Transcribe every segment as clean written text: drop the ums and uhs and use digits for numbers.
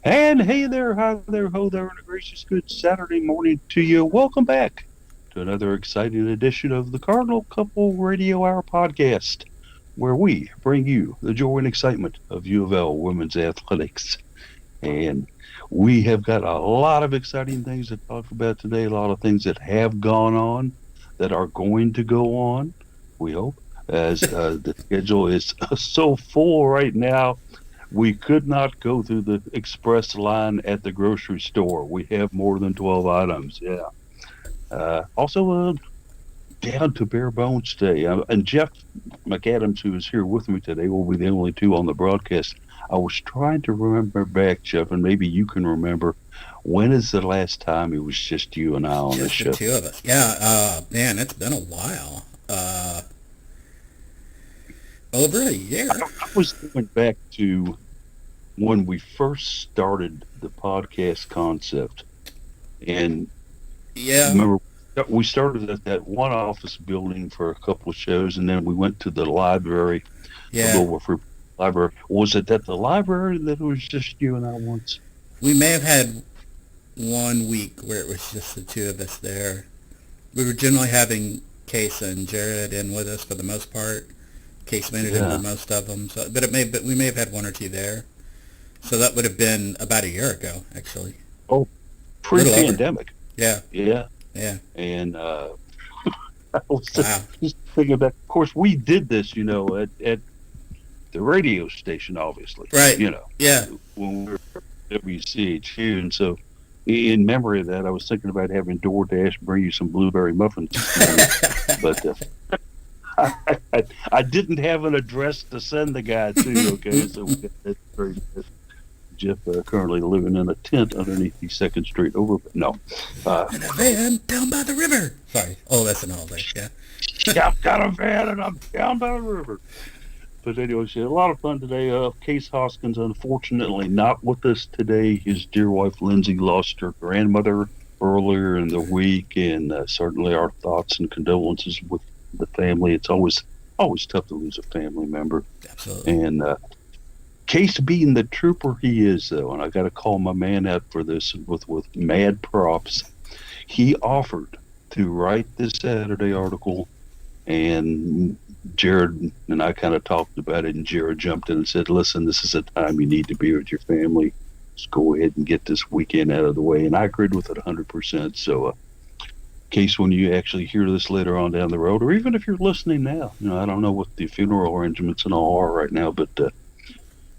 And hey there, hi there, ho there, and a gracious good Saturday morning to you. Welcome back to another exciting edition of the Cardinal Couple Radio Hour podcast, where we bring you the joy and excitement of UofL women's athletics. And we have got a lot of exciting things to talk about today, a lot of things that have gone on, that are going to go on, we hope, as the schedule is so full right now we could not go through the express line at the grocery store. We have more than 12 items. Yeah. Also, down to bare bones today. And Jeff McAdams, who is here with me today, will be the only two on the broadcast. I was trying to remember back, Jeff, and maybe you can remember when is the last time it was just you and I on this Just the show? two of us. Yeah, man, it's been a while. Over a year. I was going back to when we first started the podcast concept. And Yeah, remember, we started at that one office building for a couple of shows, and then we went to the library, the yeah. Louisville Free Library. Was it at the library that it was just you and I once? We may have had 1 week where it was just the two of us there. We were generally having Case and Jared in with us for the most part. Case made it in for Yeah. most of them. So, but we may have had one or two there. So that would have been about a year ago, actually. Oh, A little over. pre-pandemic. Yeah, Yeah. yeah. And I was Wow. just thinking about, of course, we did this, at the radio station, obviously, Right. Yeah. when we were at WCHU. And so, in memory of that, I was thinking about having DoorDash bring you some blueberry muffins this morning. But I didn't have an address to send the guy to. Okay, so we got that very Jeff currently living in a tent underneath the Second Street over. No, uh, In a van down by the river. Sorry. Oh, that's an all day. Yeah. I've got a van and I'm down by the river. But anyway, she had a lot of fun today. Case Hoskins, unfortunately, not with us today. His dear wife Lindsay lost her grandmother earlier in the week, and certainly our thoughts and condolences with the family. It's always tough to lose a family member. Absolutely. And Case being the trooper he is, though, and I got to call my man out for this with mad props. He offered to write this Saturday article, and Jared and I kind of talked about it, and Jared jumped in and said, "Listen, this is a time you need to be with your family. Just go ahead and get this weekend out of the way." And I agreed with it 100%. So, Case, when you actually hear this later on down the road, or even if you're listening now, I don't know what the funeral arrangements and all are right now, but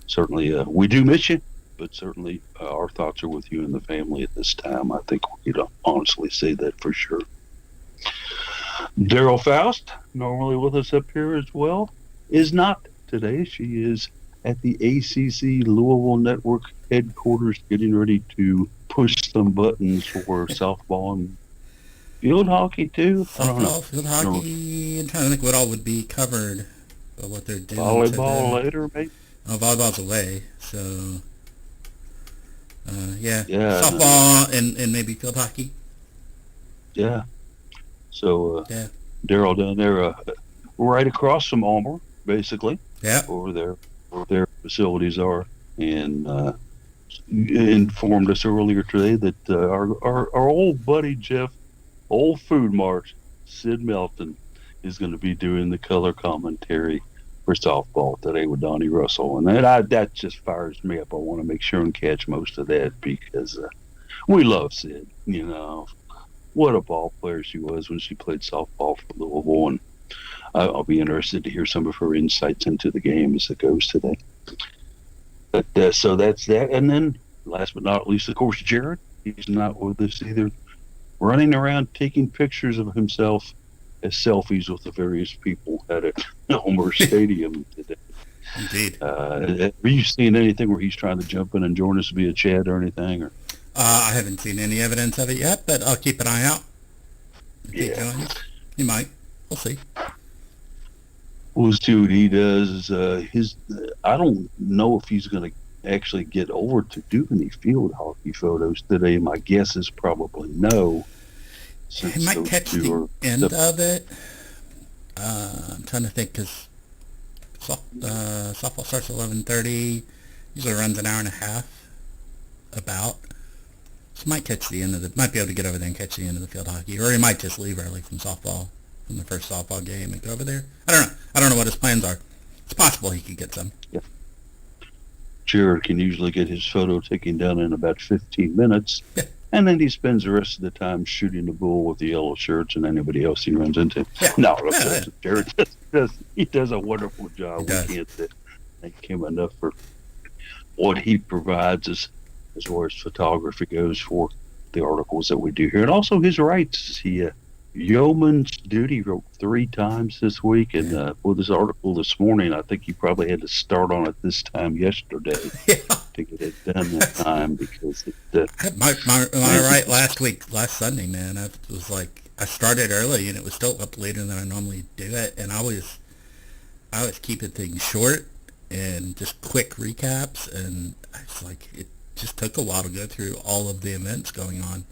certainly we do miss you. But certainly our thoughts are with you and the family at this time. I think we can honestly say that for sure. Daryl Faust, normally with us up here as well, is not today. She is at the ACC Louisville Network headquarters getting ready to push some buttons for softball and field hockey, too. I don't know. Softball, field hockey. I'm trying to think what all would be covered of what they're doing Volleyball today. later, maybe? Oh, volleyball's away, so yeah, Yeah, softball and maybe field hockey. yeah. So, Yeah, Daryl down there, right across from Almer, basically, yeah. over there, where their facilities are, and informed us earlier today that our old buddy Jeff, old Food Mart, Sid Melton, is going to be doing the color commentary for softball today with Donnie Russell, and that just fires me up. I want to make sure and catch most of that because we love Sid. What a ball player she was when she played softball for Louisville, and I'll be interested to hear some of her insights into the game as it goes today. But so that's that. And then last but not least, of course, Jared. He's not with us either. Running around taking pictures of himself as selfies with the various people at Homer Stadium today. Indeed. Have you seen anything where he's trying to jump in and join us via chat or anything? Or I haven't seen any evidence of it yet, but I'll keep an eye out. If he yeah, joins, he might. We'll see. we'll see what he does. I don't know if he's going to actually get over to do any field hockey photos today. My guess is probably no, He since might those catch two the are end of it. I'm trying to think because softball starts at 11:30. Usually runs an hour and a half. about. So might might be able to get over there and catch the end of the field hockey, or he might just leave early from the first softball game and go over there. I don't know. I don't know what his plans are. It's possible he could get some. Yeah. Jared can usually get his photo taken down in about 15 minutes, Yeah. and then he spends the rest of the time shooting the bull with the yellow shirts and anybody else he runs into. Yeah. No, Yeah. Jared he does a wonderful job. We can't thank him enough for what he provides as far as photography goes for the articles that we do here, and also his writes. He Yeoman's Duty wrote 3 times this week, and for this article this morning, I think he probably had to start on it this time yesterday to get it done in time because my right last Sunday, man. I was like, I started early and it was still up later than I normally do it, and I was keeping things short and just quick recaps, and I was like, it just took a while to go through all of the events going on.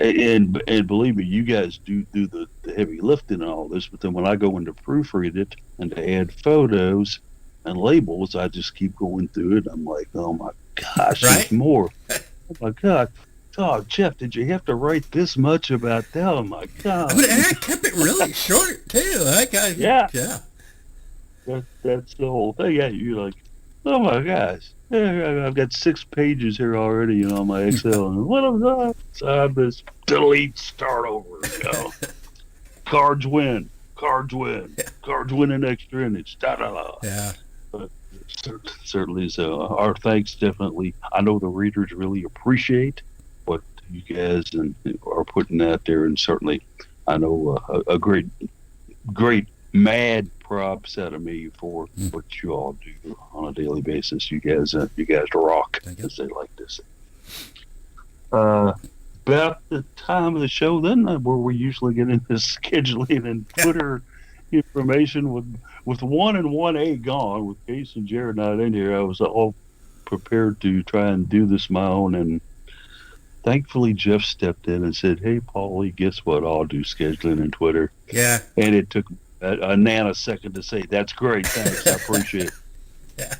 And believe me, you guys do the heavy lifting and all this, but then when I go in to proofread it and to add photos and labels, I just keep going through it. I'm like, oh my gosh, Right? There's more. Oh my God. Oh, Jeff, did you have to write this much about that? Oh my God. And I kept it really short too. Yeah. Yeah. That's the whole thing. Yeah, you're like, oh my gosh. Yeah, I've got 6 pages here already, on my Excel. And what am I? So I just delete, start over. Cards win. Yeah. Cards win an extra innings. Da-da-da. Yeah. But certainly so. Our thanks definitely. I know the readers really appreciate what you guys are putting out there, and certainly I know a great mad props out of me for what you all do on a daily basis. You guys rock, as they like to say. About the time of the show, then, where we usually get into scheduling and Twitter information with 1 and 1A gone, with Case and Jared not in here, I was all prepared to try and do this my own, and thankfully Jeff stepped in and said, "Hey, Paulie, guess what? I'll do scheduling and Twitter." Yeah. And it took a nanosecond to say, "That's great, thanks, I appreciate it." Yeah.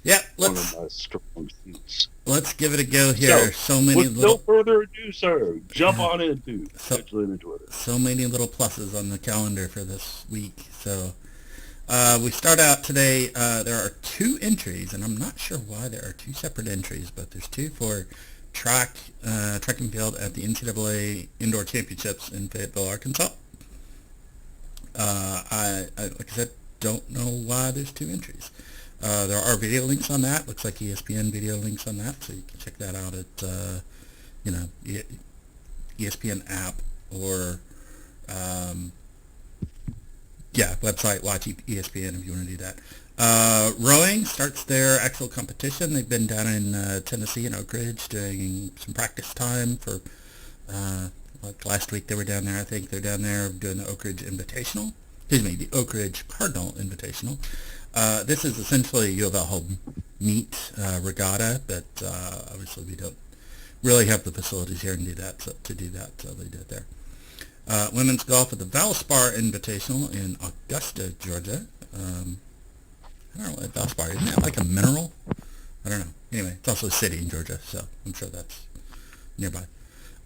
Yeah. One of my strong suits. Let's give it a go here. With no further ado, sir, jump on into scheduling and Twitter. So many little pluses on the calendar for this week. So we start out today. There are 2 entries, and I'm not sure why there are 2 separate entries, but there's 2 for track and field at the NCAA Indoor Championships in Fayetteville, Arkansas. I like I said, don't know why there's 2 entries. There are video links on that. Looks like ESPN video links on that, so you can check that out at ESPN app or website. Watch ESPN if you want to do that. Rowing starts their actual competition. They've been down in Tennessee in Oak Ridge doing some practice time for like last week they were down there. I think they're down there doing the Oak Ridge Invitational. Excuse me, the Oak Ridge Cardinal Invitational. This is essentially a UofL home meet regatta, but obviously we don't really have the facilities here to do that, so they do it there. Women's golf at the Valspar Invitational in Augusta, Georgia. I don't know what Valspar is. Isn't that like a mineral? I don't know. Anyway, it's also a city in Georgia, so I'm sure that's nearby.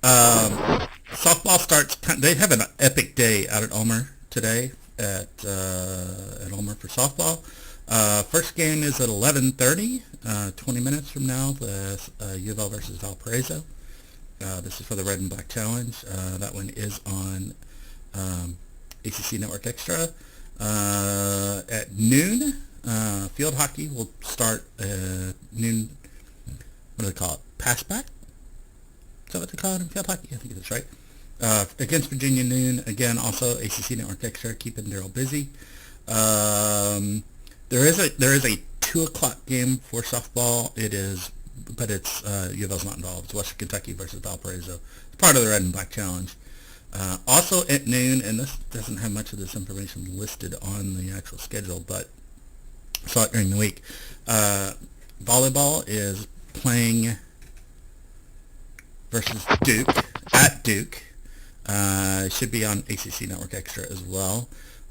Softball starts. They have an epic day out at Ulmer today at Ulmer for softball. First game is at 11:30, 20 minutes from now. The UofL versus Valparaiso. This is for the Red and Black Challenge. That one is on ACC Network Extra. At noon, field hockey will start noon. What do they call it? Pass back? Is that what they call it in field hockey? I think that's right. Against Virginia noon. Again, also ACC Network Extra, keeping Daryl busy. There is a 2:00 game for softball. But it's UofL's not involved. It's Western Kentucky versus Valparaiso. It's part of the Red and Black Challenge. Also at noon, and this doesn't have much of this information listed on the actual schedule, but I saw it during the week. Volleyball is playing versus Duke at Duke. It should be on ACC Network Extra as well.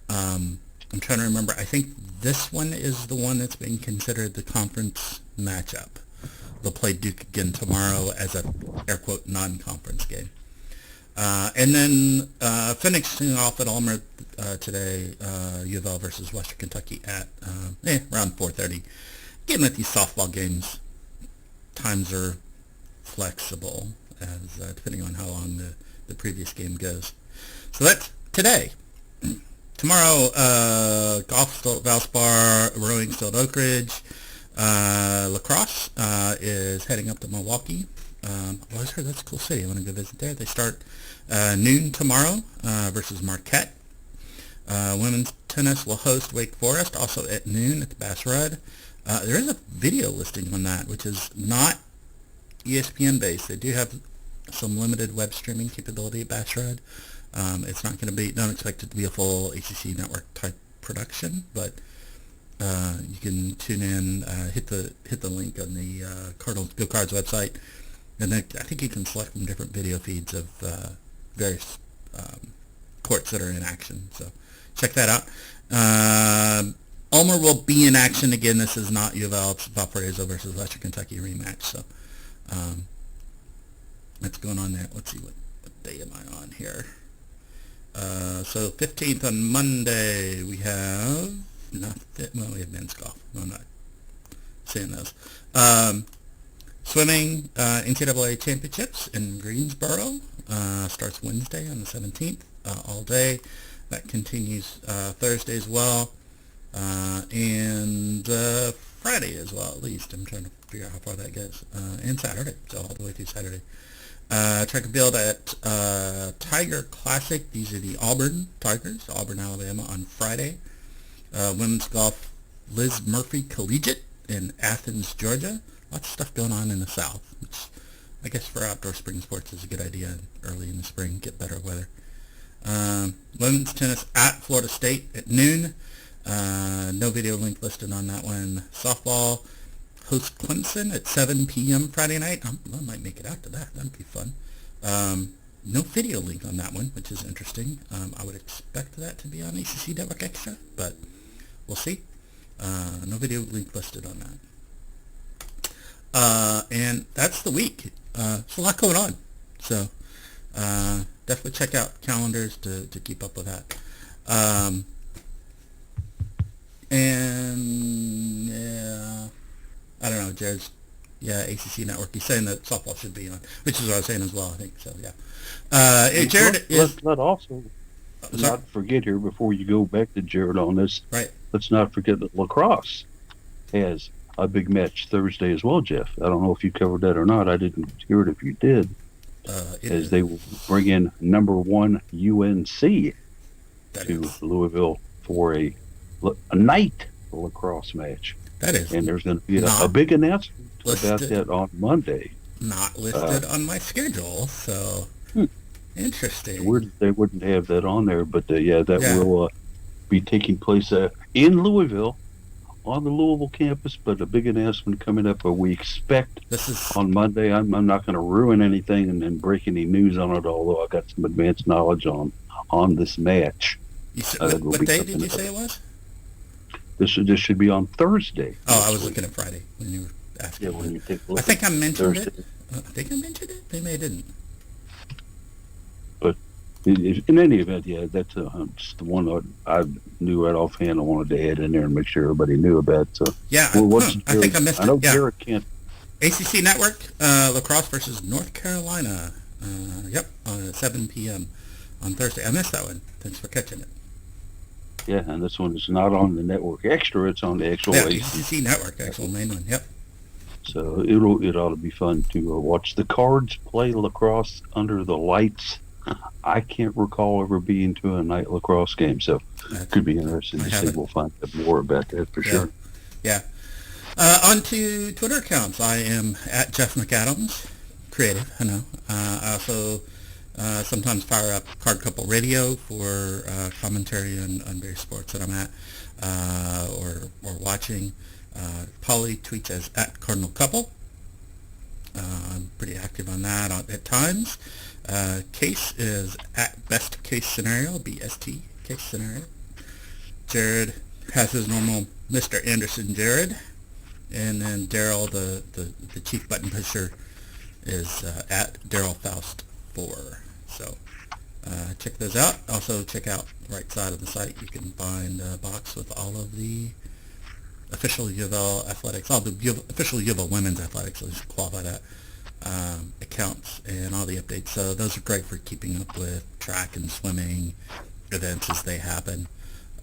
I'm trying to remember. I think this one is the one that's being considered the conference matchup. they'll play Duke again tomorrow as a air quote non-conference game. And then finishing off at Almer today, UofL versus Western Kentucky at around 4:30. Again, with these softball games, times are flexible as depending on how long the previous game goes. So that's today. Tomorrow, golf still at Valspar, rowing still at Oak Ridge. Lacrosse is heading up to Milwaukee. I've always heard that's a cool city. I want to go visit there. They start noon tomorrow versus Marquette. Women's tennis will host Wake Forest also at noon at the Bass Rudd. There is a video listing on that, which is not ESPN based. They do have some limited web streaming capability at Bass Rudd. It's not going to be, don't expect it to be a full ACC network type production, but you can tune in, hit the link on the Cardinal Go Cards website, and then I think you can select from different video feeds of various courts that are in action. So check that out. Ulmer will be in action again. This is not UofL. It's Valparaiso versus Western Kentucky rematch. So that's going on there. Let's see, what day am I on here? So 15th on Monday we have we have men's golf. I'm not saying those. Swimming NCAA championships in Greensboro starts Wednesday on the 17th all day. That continues Thursday as well, and Friday as well, at least. I'm trying to figure out how far that goes, and Saturday, so all the way through Saturday. Track and field at Tiger Classic. These are the Auburn Tigers, Auburn, Alabama, on Friday. Women's golf, Liz Murphy Collegiate in Athens, Georgia. Lots of stuff going on in the South, which I guess for outdoor spring sports is a good idea early in the spring, get better weather. Women's tennis at Florida State at noon. No video link listed on that one. Softball host Clemson at 7 p.m. Friday night. I might make it out to that. That'd be fun. No video link on that one, which is interesting. I would expect that to be on ACC Network Extra, but we'll see. No video link listed on that. And that's the week. There's a lot going on. So definitely check out calendars to keep up with that. And I don't know, Jared's, ACC Network. He's saying that softball should be on, which is what I was saying as well, I think. So, yeah. Jared Let's also not forget here, before you go back to Jared on this, right. Let's not forget that lacrosse has a big match Thursday as well, Jeff. I don't know if you covered that or not. I didn't hear it if you did. They will bring in number 1 UNC to Louisville for a night lacrosse match. That is. And there's going to be a big announcement about that on Monday. Not listed on my schedule, so interesting. They wouldn't have that on there, but will be taking place in Louisville, on the Louisville campus, but a big announcement coming up. We expect on Monday. I'm not going to ruin anything and break any news on it, although I got some advanced knowledge on this match. What day did you say it was? This should be on Thursday. Oh, I was looking at Friday when you were asking. Yeah, when you take a look. I think I mentioned it. I think I mentioned it. Maybe I didn't. But in any event, that's just the one that I knew right offhand. I wanted to add in there and make sure everybody knew about. So yeah, I think I missed it. I know Garrett can't. ACC Network, lacrosse versus North Carolina. On 7 p.m. on Thursday. I missed that one. Thanks for catching it. Yeah, and this one is not on the network extra. It's on the actual ACC Network, actual main one. Yep. So it ought to be fun to watch the Cards play lacrosse under the lights. I can't recall ever being to a night lacrosse game, so it could be interesting to see. We'll find out more about that for sure. Yeah. On to Twitter accounts. I am at Jeff McAdams, creative. I know. I also sometimes fire up Card Couple Radio for commentary on various sports that I'm at or watching. Polly tweets as at Cardinal Couple. I'm pretty active on that at times. Case is at Best Case Scenario, BST Case Scenario. Jared has his normal Mr. Anderson Jared And then Daryl, the chief button pusher, is at Daryl Faust 4. So check those out. Also check out the right side of the site. You can find a box with all of the official UofL athletics, all the official UofL women's athletics, let's qualify that, accounts and all the updates. So those are great for keeping up with track and swimming events as they happen,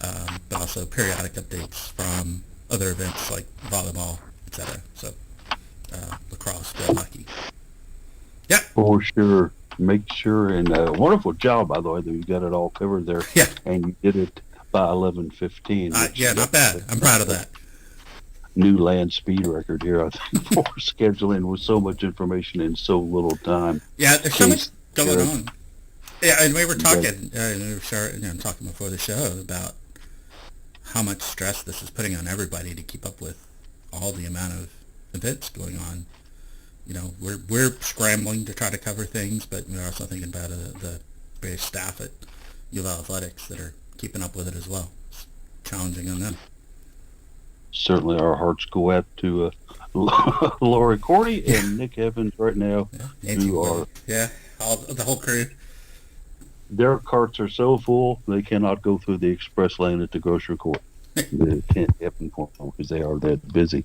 but also periodic updates from other events like volleyball, etc. So lacrosse, field hockey. Yeah. For sure. Make sure, and wonderful job, by the way, that you got it all covered there. Yeah. And you did it by 11:15. Yeah, not bad. I'm proud of that. New land speed record here, I think, for scheduling with so much information in so little time. Yeah, there's so much going Jared. on. Yeah, and we were talking, talking before the show about how much stress this is putting on everybody to keep up with all the amount of events going on. You know, we're scrambling to try to cover things, but we're also thinking about the various staff at UofL Athletics that are keeping up with it as well. It's challenging on them. Certainly our hearts go out to Lori Cordy and Nick Evans right now, who are... Yeah, the whole crew. Their carts are so full, they cannot go through the express lane at the grocery court. They can't happen for them because they are that busy.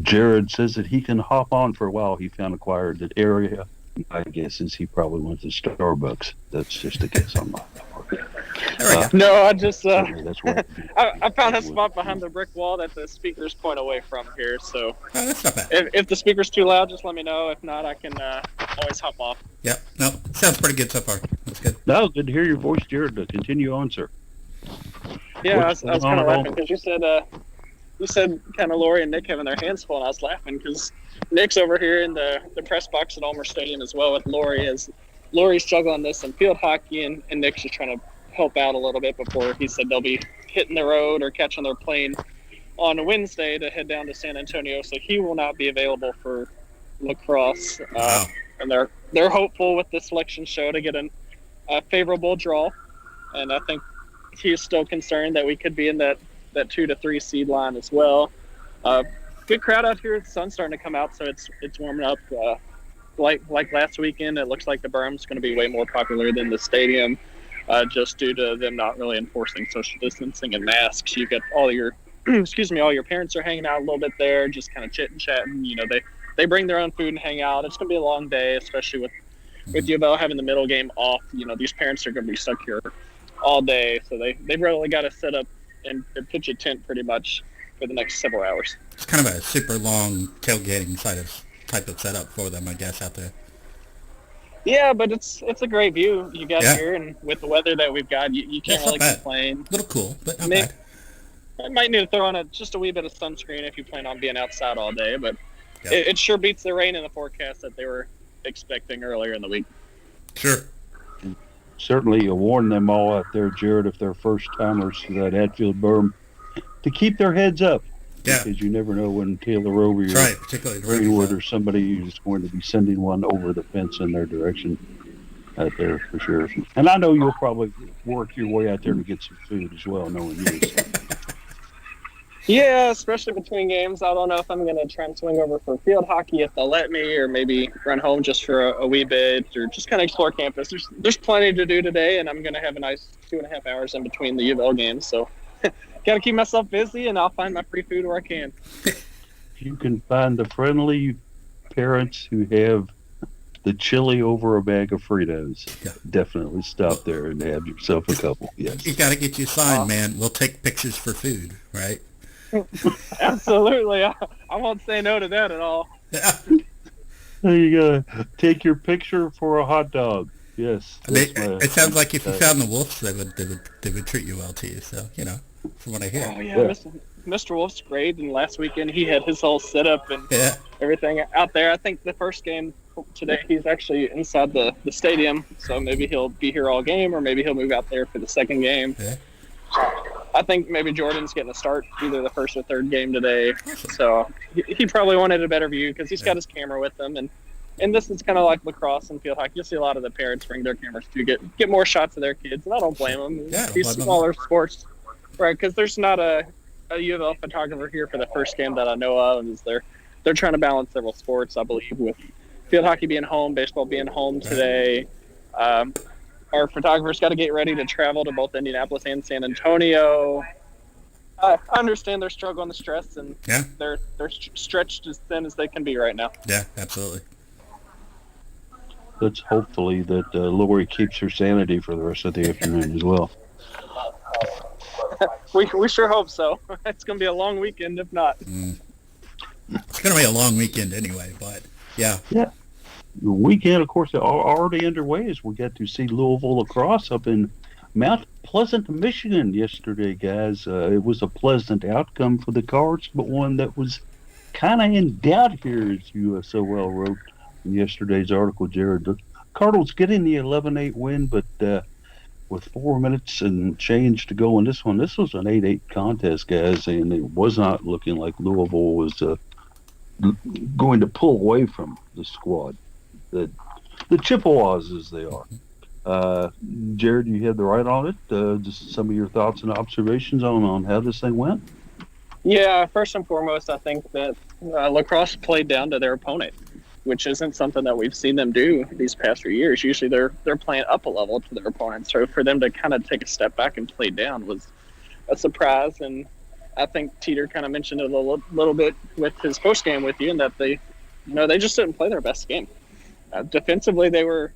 Jared says that he can hop on for a while. He found acquired that area. My guess is he probably went to Starbucks. That's just a guess on my part. No, I just That's what I found a spot behind the brick wall that the speakers point away from here. So that's not bad. if the speaker's too loud, just let me know. If not, I can always hop off. Yep. No, sounds pretty good so far. That's good. No, good to hear your voice, Jared. Continue on, sir. Yeah, I was What's kind of going on laughing because you said kind of Lori and Nick having their hands full, and I was laughing because Nick's over here in the press box at Ulmer Stadium as well with Lori. As Lori's juggling this in field hockey, and Nick's just trying to help out a little bit before he said they'll be hitting the road or catching their plane on Wednesday to head down to San Antonio. So he will not be available for lacrosse. Wow. And they're hopeful with the selection show to get a favorable draw. And I think he's still concerned that we could be in that 2 to 3 seed line as well. Good crowd out here. The sun's starting to come out, so it's warming up. Like last weekend, it looks like the berm's going to be way more popular than the stadium, just due to them not really enforcing social distancing and masks. You've got all your all your parents are hanging out a little bit there, just kind of chit-chatting. You know, they bring their own food and hang out. It's going to be a long day, especially with UofL having the middle game off. You know, these parents are going to be stuck here all day, so they've really got to set up and pitch a tent pretty much for the next several hours. It's kind of a super long tailgating type of setup for them, I guess, out there. Yeah, but it's a great view you got here, and with the weather that we've got, you can't really complain. A little cool, but not bad. I might need to throw on just a wee bit of sunscreen if you plan on being outside all day, but it sure beats the rain in the forecast that they were expecting earlier in the week. Sure. Certainly, you warn them all out there, Jared, if they're first-timers to that Hatfield berm, to keep their heads up. Yeah. Because you never know when Taylor over your particularly Greenwood or somebody who's going to be sending one over the fence in their direction out there for sure. And I know you'll probably work your way out there to get some food as well, knowing you. So. Yeah, especially between games. I don't know if I'm going to try and swing over for field hockey if they'll let me, or maybe run home just for a wee bit, or just kind of explore campus. There's plenty to do today, and I'm going to have a nice 2.5 hours in between the UofL games. So got to keep myself busy, and I'll find my free food where I can. You can find the friendly parents who have the chili over a bag of Fritos. Yeah. Definitely stop there and have yourself a couple. Yes. You got to get you a sign, man. We'll take pictures for food, right? Absolutely. I won't say no to that at all. Yeah. There you go. Take your picture for a hot dog. Yes. It sounds like if you found the wolves, they would treat you well too. So, you know, from what I hear. Oh yeah. Mr. Wolf's great, and last weekend he had his whole setup and everything out there. I think the first game today he's actually inside the stadium, so maybe he'll be here all game, or maybe he'll move out there for the second game. Yeah. I think maybe Jordan's getting a start either the first or third game today, so he probably wanted a better view because he's got his camera with him, and this is kind of like lacrosse and field hockey. You'll see a lot of the parents bring their cameras to get more shots of their kids, and I don't blame them. Yeah, These smaller sports, right? Because there's not a a UofL photographer here for the first game that I know of. Is they're trying to balance several sports, I believe, with field hockey being home, baseball being home today. Our photographers got to get ready to travel to both Indianapolis and San Antonio. I understand their struggle and the stress, and Yeah, they're stretched as thin as they can be right now. yeah, absolutely. Let's hopefully that Lori keeps her sanity for the rest of the afternoon as well. We sure hope so. It's going to be a long weekend if not. It's going to be a long weekend anyway, but yeah. Yeah. The weekend, of course, already underway as we got to see Louisville lacrosse up in Mount Pleasant, Michigan yesterday, guys. It was a pleasant outcome for the Cards, but one that was kind of in doubt here, as you so well wrote in yesterday's article, Jared. The Cardinals getting the 11-8 win, but with 4 minutes and change to go in this one, this was an 8-8 contest, guys, and it was not looking like Louisville was going to pull away from the squad. The Chippewas, as they are. Jared, you had the right on it. Just some of your thoughts and observations on how this thing went? Yeah, first and foremost, I think that lacrosse played down to their opponent, which isn't something that we've seen them do these past few years. Usually they're playing up a level to their opponent. So for them to kind of take a step back and play down was a surprise. And I think Teeter kind of mentioned it a little bit with his post game with you, and that they just didn't play their best game. Defensively, they were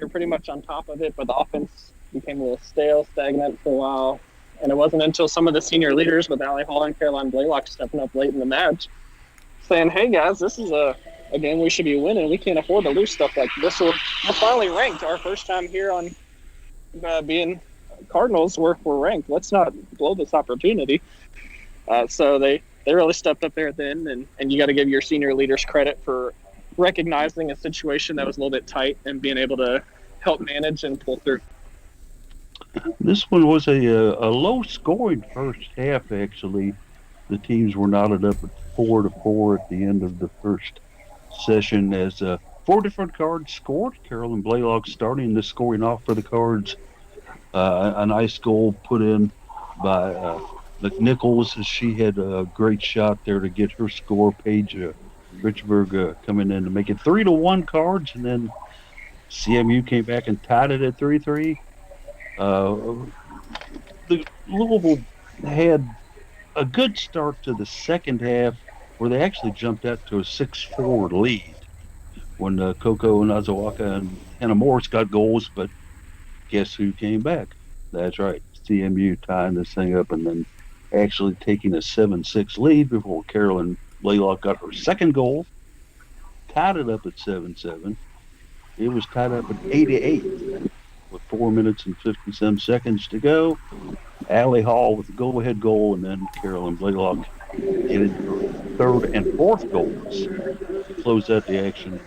pretty much on top of it, but the offense became a little stale, stagnant for a while. And it wasn't until some of the senior leaders with Allie Hall and Caroline Blaylock stepping up late in the match saying, hey, guys, this is a game we should be winning. We can't afford to lose stuff like this. We're finally ranked. Our first time here on being Cardinals, we're ranked. Let's not blow this opportunity. So they really stepped up there at the end, and you got to give your senior leaders credit for recognizing a situation that was a little bit tight and being able to help manage and pull through. This one was a low-scoring first half, actually. The teams were knotted up at 4-4 at the end of the first session as 4 different Cards scored. Carolyn Blaylock starting the scoring off for the Cards. A nice goal put in by McNichols as she had a great shot there to get her score. Paige Richburg coming in to make it 3-1 Cards, and then CMU came back and tied it at 3-3. The Louisville had a good start to the second half where they actually jumped out to a 6-4 lead when Coco Nazawaka and Hannah Morris got goals, but guess who came back? That's right, CMU tying this thing up and then actually taking a 7-6 lead before Carolyn Blaylock got her second goal, tied it up at 7-7. It was tied up at 8-8 with 4 minutes and 57 seconds to go. Allie Hall with the go-ahead goal, and then Carolyn Blaylock getting her third and fourth goals to close out the action.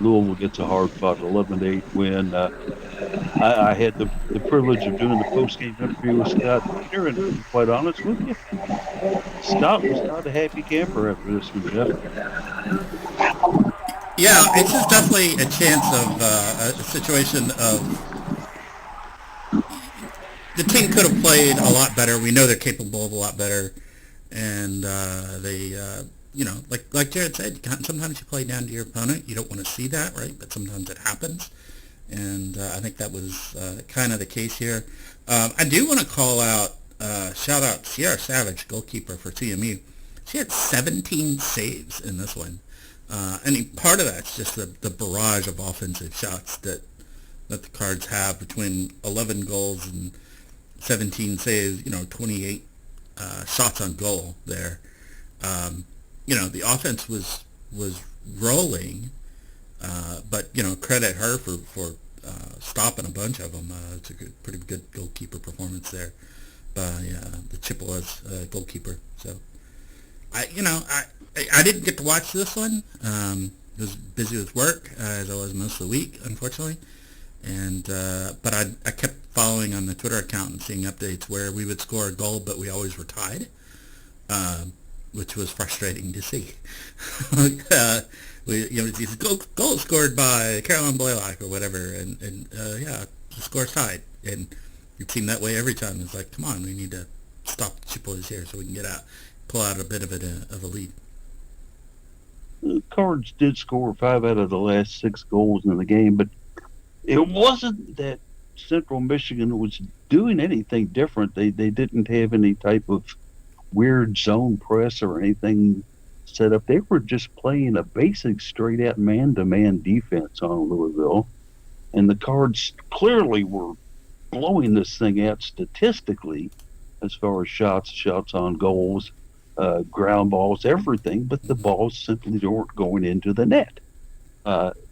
Louisville gets a hard-fought 11-8 win. I had the privilege of doing the post-game interview with Scott Peter, and to be quite honest with you, Scott was not a happy camper after this one, Jeff. Yeah, it's just definitely a chance of a situation of the team could have played a lot better. We know they're capable of a lot better, and they, like Jared said, sometimes you play down to your opponent. You don't want to see that, right? But sometimes it happens, and I think that was kind of the case here. I do want to call out, shout out Sierra Savage, goalkeeper for CMU. She had 17 saves in this one. And part of that's just the barrage of offensive shots that the Cards have between 11 goals and 17 saves, 28 shots on goal there. The offense was rolling, but, credit her for stopping a bunch of them. It's a pretty good goalkeeper performance there by the Chippewas goalkeeper. So, I didn't get to watch this one. I was busy with work, as I was most of the week, unfortunately. And but I kept following on the Twitter account and seeing updates where we would score a goal, but we always were tied, which was frustrating to see. These goals scored by Caroline Blaylock or whatever, and the score's tied, and it seemed that way every time. It's like, come on, we need to stop the boys here so we can pull out a bit of a lead. The Cards did score 5 out of the last 6 goals in the game, but it wasn't that Central Michigan was doing anything different. They didn't have any type of weird zone press or anything set up. They were just playing a basic straight out man-to-man defense on Louisville. And the Cards clearly were blowing this thing out statistically as far as shots on goals, ground balls, everything, but the balls simply weren't going into the net,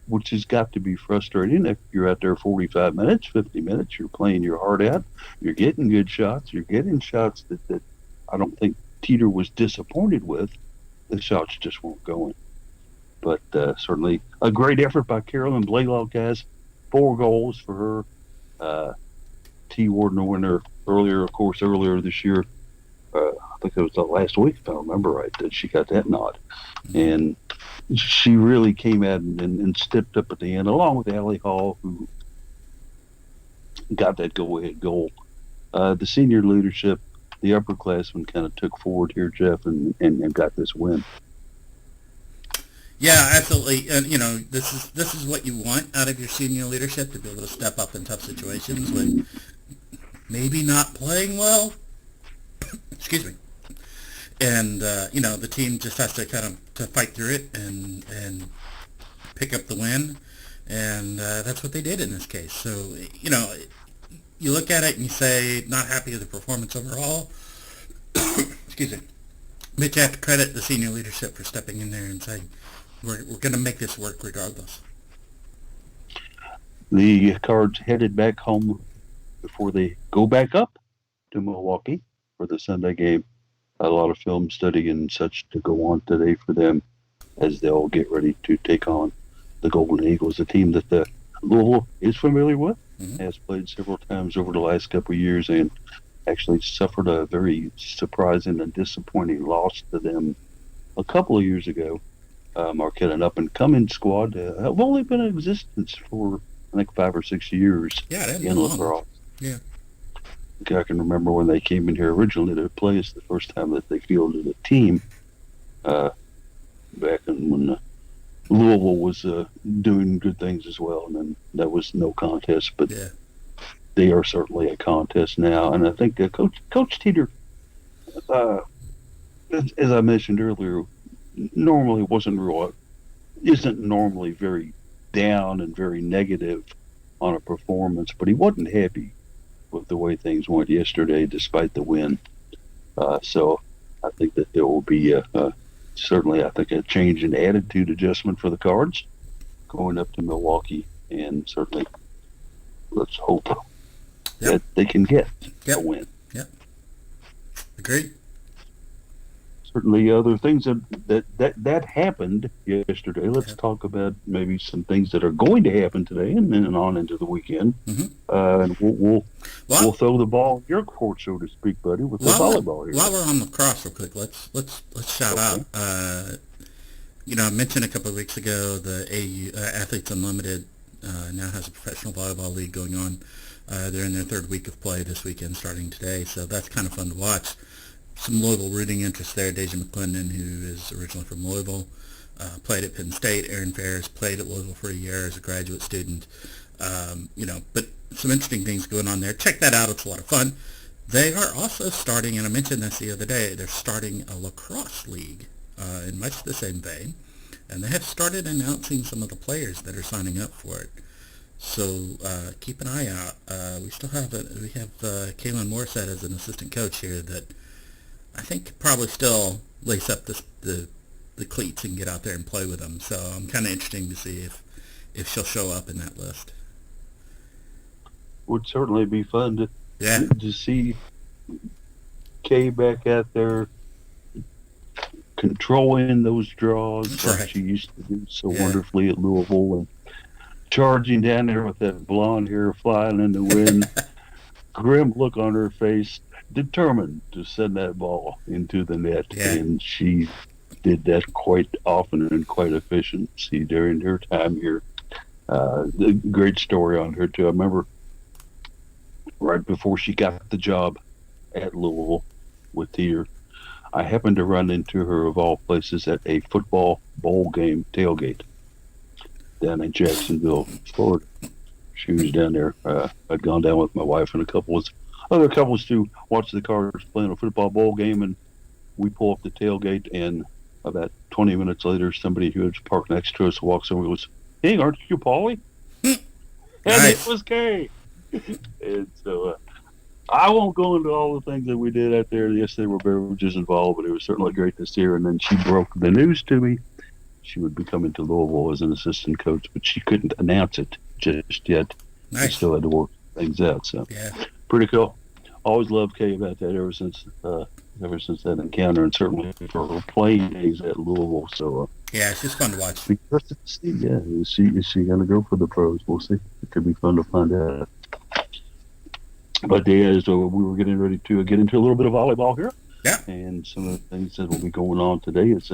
which has got to be frustrating. If you're out there 45 minutes, 50 minutes, you're playing your heart out, you're getting good shots, you're getting shots that I don't think Teeter was disappointed with. The shots just weren't going. But certainly a great effort by Carolyn Blaylock, guys. 4 goals for her. T. Warden winner earlier this year. I think it was the last week, if I remember right, that she got that nod. And she really came out and stepped up at the end, along with Allie Hall, who got that go-ahead goal. The senior leadership, the upperclassmen kind of took forward here, Jeff, and got this win. Yeah, absolutely. And this is what you want out of your senior leadership, to be able to step up in tough situations when maybe not playing well. Excuse me. And the team just has to kind of to fight through it and pick up the win, and that's what they did in this case. So you look at it and you say, not happy with the performance overall. Excuse me. But you have to credit the senior leadership for stepping in there and saying, we're going to make this work regardless. The Cards headed back home before they go back up to Milwaukee for the Sunday game. A lot of film study and such to go on today for them as they'll get ready to take on the Golden Eagles, a team that the Louisville is familiar with, has played several times over the last couple of years, and actually suffered a very surprising and disappointing loss to them a couple of years ago. Marquette, an up-and-coming squad, have only been in existence for, I think, 5 or 6 years in lacrosse. Yeah. I can remember when they came in here originally to play us the first time that they fielded a team back when Louisville was doing good things as well, and then that was no contest, but they are certainly a contest now. And I think Coach Teeter, as I mentioned earlier, isn't normally very down and very negative on a performance, but he wasn't happy with the way things went yesterday despite the win. So I think that there will be certainly, I think, a change in attitude adjustment for the Cards going up to Milwaukee, and certainly let's hope that they can get a win. Yep. Agreed. Certainly other things that happened yesterday. Let's talk about maybe some things that are going to happen today and then on into the weekend. And we'll throw the ball in your court, so to speak, buddy, with the volleyball here. While we're on lacrosse, real quick, let's shout out. I mentioned a couple of weeks ago the AU Athletes Unlimited now has a professional volleyball league going on. They're in their 3rd week of play this weekend, starting today, so that's kind of fun to watch. Some Louisville rooting interest there. Deja McClendon, who is originally from Louisville, played at Penn State. Aaron Ferris played at Louisville for a year as a graduate student. But some interesting things going on there. Check that out. It's a lot of fun. They are also starting, and I mentioned this the other day, they're starting a lacrosse league in much the same vein. And they have started announcing some of the players that are signing up for it. So keep an eye out. We have Kaylin Morissette as an assistant coach here that I think probably still lace up the cleats and get out there and play with them. So I'm kind of interested to see if she'll show up in that list. Would certainly be fun to see Kay back out there controlling those draws like she used to do so wonderfully at Louisville, and charging down there with that blonde hair flying in the wind, grim look on her face, determined to send that ball into the net, and she did that quite often and quite efficiently during her time here. The great story on her too. I remember right before she got the job at Louisville, with Teeter. I happened to run into her, of all places, at a football bowl game tailgate down in Jacksonville, Florida. She was down there. I'd gone down with my wife and a couple of other couples to watch the Cards playing a football bowl game, and we pull up the tailgate, and about 20 minutes later, somebody who was parked next to us walks over and goes, "Hey, aren't you Paulie?" And Nice. it was Kay. And so I won't go into all the things that we did out there. Yes, there were beverages involved, but it was certainly great to see her. And then she broke the news to me. She would be coming to Louisville as an assistant coach, but she couldn't announce it just yet. She Nice. still had to work things out. So Yeah. pretty cool. Always loved Kay about that ever since that encounter, and certainly for her playing days at Louisville. So Yeah, it's just fun to watch. be interested to see. Yeah, is she going to go for the pros? We'll see. It could be fun to find out. But yeah, so we were getting ready to get into a little bit of volleyball here. Yeah. And some of the things that will be going on today is,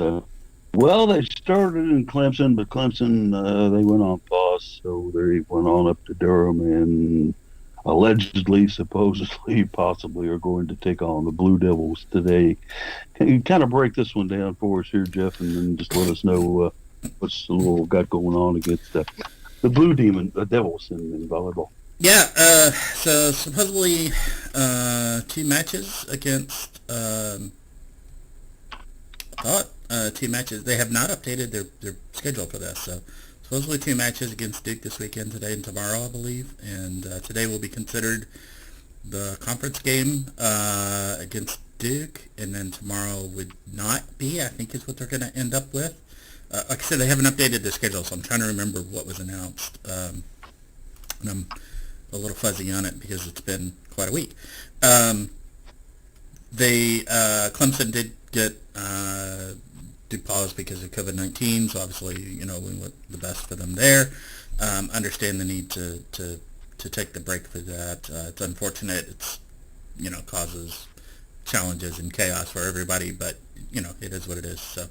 well, they started in Clemson, but Clemson, they went on pause. So they went on up to Durham and allegedly, supposedly, possibly are going to take on the Blue Devils today. Can you kind of break this one down for us here, Jeff, and then just let us know what's a little got going on against the Blue Devils in volleyball? Yeah, so supposedly 2 matches against, two matches. They have not updated their schedule for this, so supposedly 2 matches against Duke this weekend, today and tomorrow, I believe. And today will be considered the conference game against Duke, and then tomorrow would not be, I think is what they're going to end up with. Like I said, they haven't updated their schedule, so I'm trying to remember what was announced. And I'm a little fuzzy on it because it's been quite a week. Clemson did get did pause because of COVID-19, so obviously, we want the best for them there. Understand the need to take the break for that. It's unfortunate. It's, causes challenges and chaos for everybody, but, it is what it is. So,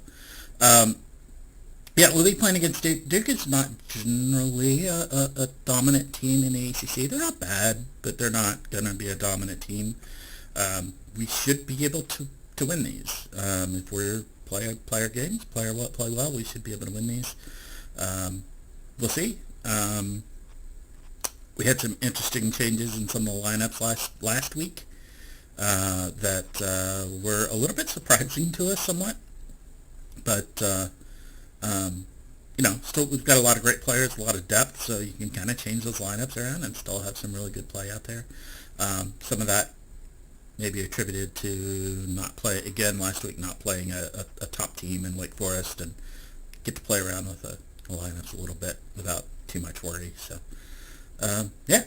yeah, we'll be playing against Duke. Duke is not generally a dominant team in the ACC. They're not bad, but they're not going to be a dominant team. We should be able to win these. If we're play our games, play well, we should be able to win these. We'll see. We had some interesting changes in some of the lineups last week that were a little bit surprising to us somewhat. But still we've got a lot of great players, a lot of depth, so you can kind of change those lineups around and still have some really good play out there. Some of that may be attributed to not playing a top team in Wake Forest and get to play around with the lineups a little bit without too much worry. So, yeah,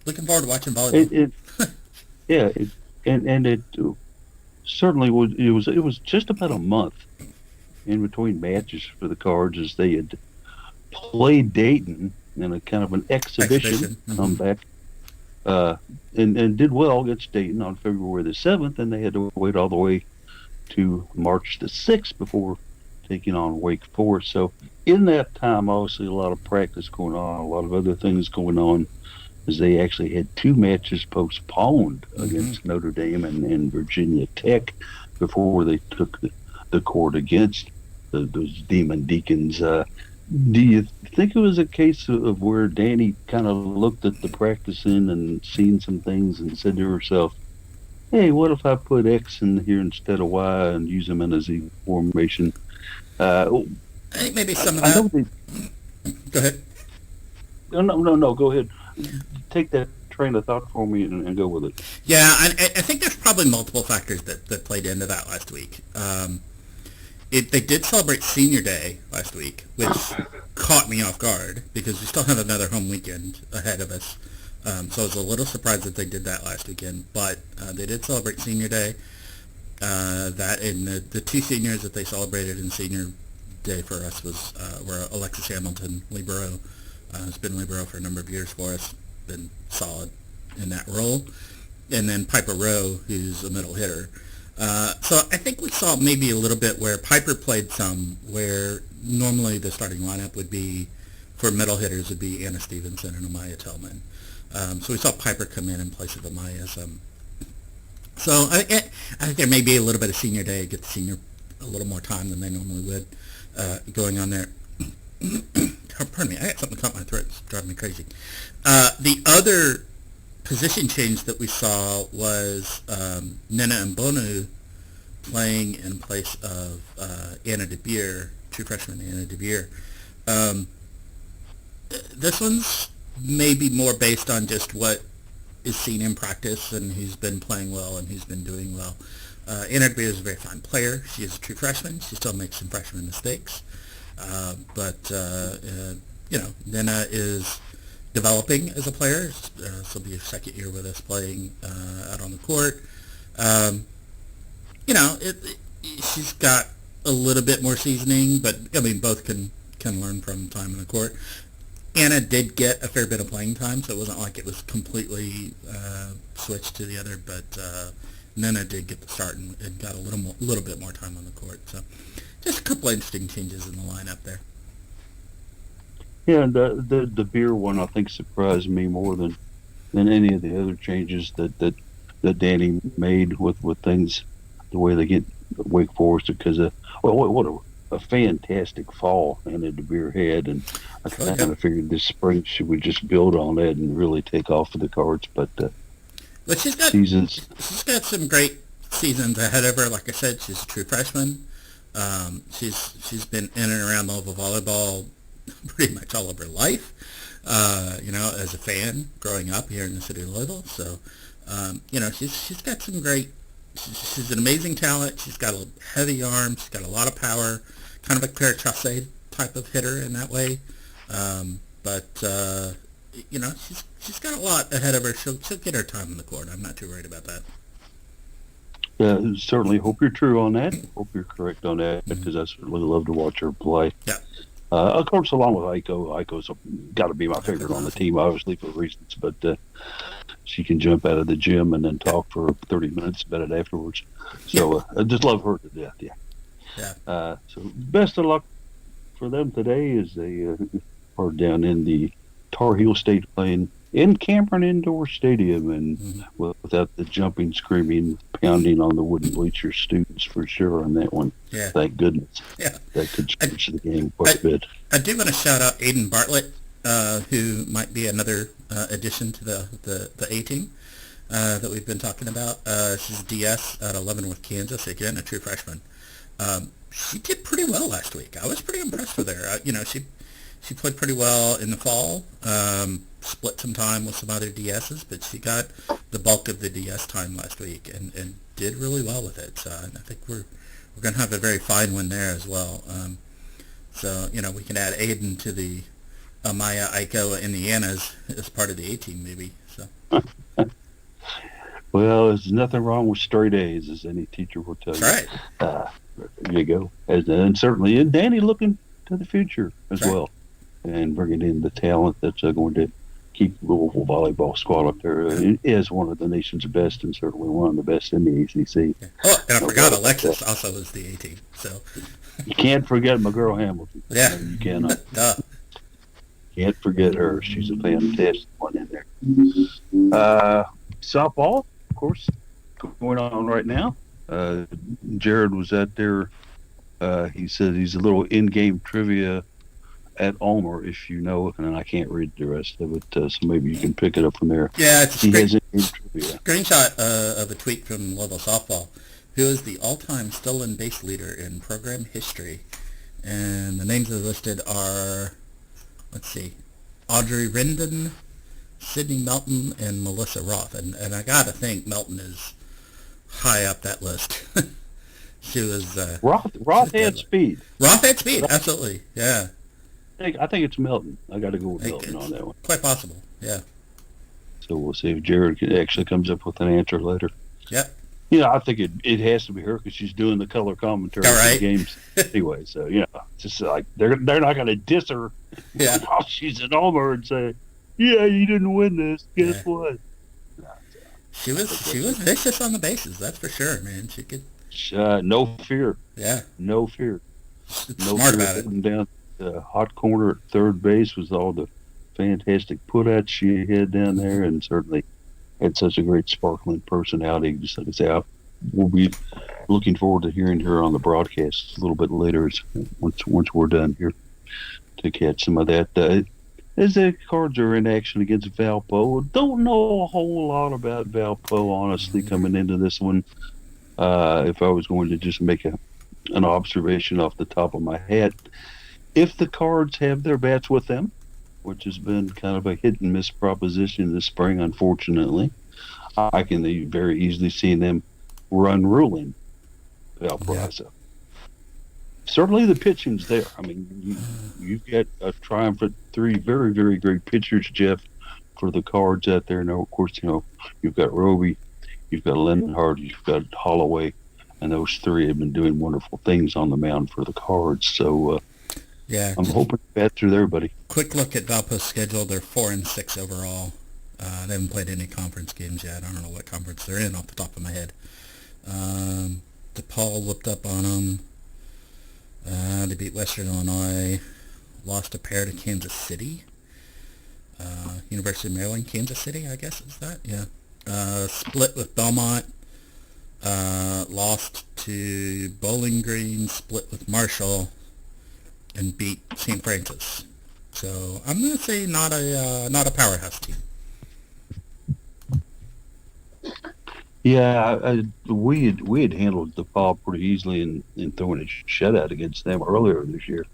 looking forward to watching volleyball. It certainly was. It was just about a month in between matches for the Cards as they had played Dayton in a kind of an exhibition comeback, and did well against Dayton on February the 7th, and they had to wait all the way to March the 6th before taking on Wake Forest. So in that time, obviously a lot of practice going on, a lot of other things going on, as they actually had 2 matches postponed against Notre Dame and Virginia Tech before they took the court against those Demon Deacons. Do you think it was a case of where Danny kind of looked at the practicing and seen some things and said to herself, hey, what if I put X in here instead of Y and use them in a Z formation? I think maybe some of that. Go ahead. No, go ahead. Take that train of thought for me and go with it. Yeah, I think there's probably multiple factors that played into that last week. They did celebrate Senior Day last week, which caught me off guard because we still have another home weekend ahead of us. So I was a little surprised that they did that last weekend, but they did celebrate Senior Day. That and the 2 seniors that they celebrated in Senior Day for us were Alexis Hamilton, libero. Has been libero for a number of years for us, been solid in that role, and then Piper Rowe, who's a middle hitter. So I think we saw maybe a little bit where Piper played some where normally the starting lineup would be, for middle hitters, would be Anna Stevenson and Amaya Tillman. So we saw Piper come in place of Amaya So I think there may be a little bit of senior day, get the senior a little more time than they normally would going on there. Pardon me, I got something caught in my throat. It's driving me crazy. The other position change that we saw was Nena and Bonu playing in place of Anna DeBeer, true freshman Anna DeBeer. This one's maybe more based on just what is seen in practice and who's been playing well and who's been doing well. Anna DeBeer is a very fine player. She is a true freshman. She still makes some freshman mistakes. But Nena is developing as a player. This will be her second year with us playing out on the court. She's got a little bit more seasoning, but I mean, both can learn from time on the court. Anna did get a fair bit of playing time, so it wasn't like it was completely switched to the other, but Nena did get the start and got a little bit more time on the court. So just a couple of interesting changes in the lineup there. Yeah, and the beer one I think surprised me more than any of the other changes that Danny made with things, the way they get Wake Forest, because what a fantastic fall Anna DeBeer had, and I kind of figured this spring she would just build on that and really take off for the Cards. But she's got some great seasons ahead of her. Like I said, she's a true freshman. She's been in and around Louisville volleyball pretty much all of her life, as a fan growing up here in the city of Louisville. So, she's got some great. She's an amazing talent. She's got a heavy arm. She's got a lot of power. Kind of a Claire Chassé type of hitter in that way. She's got a lot ahead of her. She'll get her time on the court. I'm not too worried about that. Certainly hope you're true on that. Hope you're correct on that, because I certainly love to watch her play. Yeah. Of course, along with Aiko's got to be my favorite on the team, obviously, for reasons, but she can jump out of the gym and then talk for 30 minutes about it afterwards. So I just love her to death, Yeah. So best of luck for them today as they are down in the Tar Heel State playing in Cameron Indoor Stadium, and without the jumping, screaming, pounding on the wooden bleachers, students for sure on that one. Yeah. Thank goodness. Yeah. That could change the game quite a bit. I do want to shout out Aidan Bartlett, who might be another addition to the A team that we've been talking about. She's DS at 11 with Kansas, again, a true freshman. She did pretty well last week. I was pretty impressed with her. She played pretty well in the fall, split some time with some other DSs, but she got the bulk of the DS time last week and did really well with it. So I think we're going to have a very fine one there as well. We can add Aidan to the Amaya, Aiko, and the Annas as part of the A team, maybe. So. Well, there's nothing wrong with straight A's, as any teacher will tell you. That's right. There you go. And certainly, and Danny looking to the future as well, and bringing in the talent that's going to keep Louisville volleyball squad up there. It is one of the nation's best, and certainly one of the best in the ACC. Yeah. Oh, and I forgot Alexis also was the A team. So you can't forget my girl Hamilton. Yeah, you cannot. Duh. Can't forget her. She's a fantastic one in there. Softball, of course, going on right now. Jared was out there. He said he's a little in-game trivia at Ulmer, if you know, and I can't read the rest of it, so maybe you can pick it up from there. Yeah, it's a trivia. Screenshot of a tweet from Louisville Softball, who is the all-time stolen base leader in program history. And the names that are listed are, let's see, Audrey Rendon, Sydney Melton, and Melissa Roth. And I got to think Melton is high up that list. She was... Roth had speed. Roth had speed, absolutely, yeah. I think it's Melton. I got to go with Melton on that one. Quite possible, yeah. So we'll see if Jared actually comes up with an answer later. Yep. I think it has to be her because she's doing the color commentary for the games anyway. So just like they're not going to diss her while she's at Ulmer and say, "Yeah, you didn't win this. Guess what?" She was vicious on the bases. That's for sure, man. She could. No fear. Yeah. No fear. No smart fear about it. Down the hot corner at third base was all the fantastic put-outs she had down there, and certainly had such a great sparkling personality. Just like I say, we'll be looking forward to hearing her on the broadcast a little bit later, once we're done here, to catch some of that. As the Cards are in action against Valpo, don't know a whole lot about Valpo, honestly, coming into this one. If I was going to just make an observation off the top of my head, if the Cards have their bats with them, which has been kind of a hit and miss proposition this spring, unfortunately, I can very easily see them run ruling Valparaiso. Certainly the pitching's there. I mean, you've got a triumphant three very, very great pitchers, Jeff, for the Cards out there. Now, of course, you've got Roby, you've got Lenhart, you've got Holloway, and those three have been doing wonderful things on the mound for the Cards. So, I'm hoping the bats are there, buddy. Quick look at Valpo's schedule. They're 4-6 overall. They haven't played any conference games yet. I don't know what conference they're in off the top of my head. DePaul looked up on them. They beat Western Illinois. Lost a pair to Kansas City. University of Maryland, Kansas City, I guess is that? Yeah. Split with Belmont. Lost to Bowling Green. Split with Marshall. And beat St. Francis. So I'm going to say not a powerhouse team. Yeah, we had handled DePaul pretty easily in throwing a shutout against them earlier this year.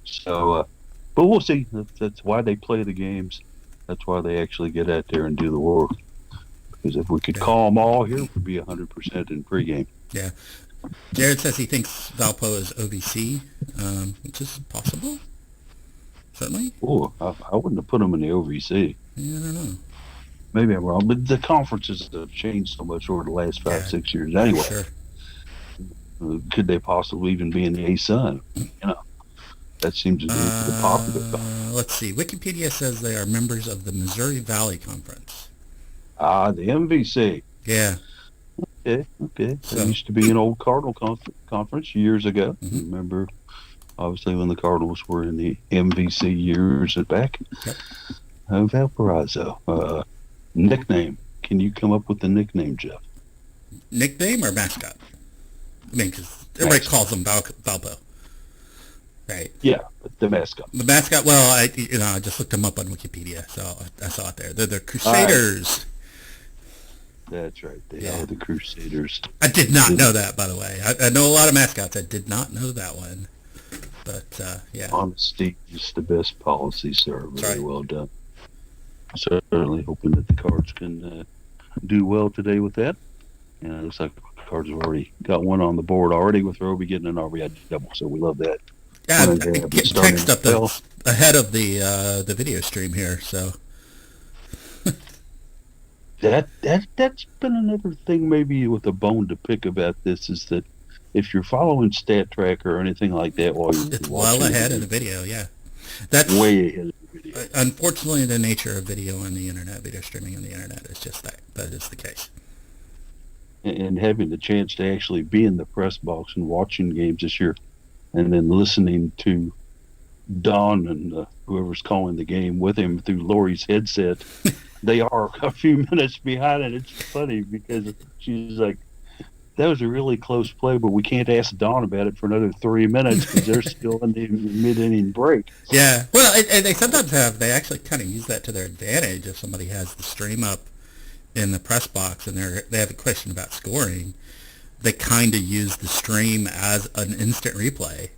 So, but we'll see. That's why they play the games. That's why they actually get out there and do the work. Because if we could call them all here, we'd be 100% in pregame. Yeah. Jared says he thinks Valpo is OVC, which is possible. Certainly. Oh, I wouldn't have put them in the OVC. Yeah, I don't know. Maybe I'm wrong, but the conferences have changed so much over the last 5-6 years anyway. Sure. Could they possibly even be in the A-Sun? That seems to be the popular thought. Let's see. Wikipedia says they are members of the Missouri Valley Conference. The MVC. Yeah. Okay. So, it used to be an old Cardinal conference years ago. Mm-hmm. Remember, obviously, when the Cardinals were in the MVC years back. Yep. Valparaiso. Nickname. Can you come up with the nickname, Jeff? Nickname or mascot? I mean, because everybody calls them Valpo. Right. Yeah, the mascot. The mascot, well, I just looked them up on Wikipedia, so I saw it there. They're the Crusaders. That's right. They are the Crusaders. I did not know that, by the way. I know a lot of mascots. I did not know that one. But, yeah. Honesty is the best policy, sir. Very well done. Certainly hoping that the Cards can do well today with that. And it looks like the Cards have already got one on the board already with Roby getting an RBI double, so we love that. Yeah, I'm getting text up ahead of the video stream here, so... That's been another thing maybe with a bone to pick about this, is that if you're following Stat Tracker or anything like that while you're it's well ahead of the video, yeah. That's way ahead of the video. Unfortunately, the nature of video on the internet, video streaming on the internet is just that. That is the case. And having the chance to actually be in the press box and watching games this year, and then listening to Don and whoever's calling the game with him through Lori's headset, they are a few minutes behind, and it's funny because she's like, that was a really close play, but we can't ask Don about it for another 3 minutes because they're still in the mid-inning break. Yeah. Well, and they sometimes they actually kind of use that to their advantage. If somebody has the stream up in the press box and they have a question about scoring, they kind of use the stream as an instant replay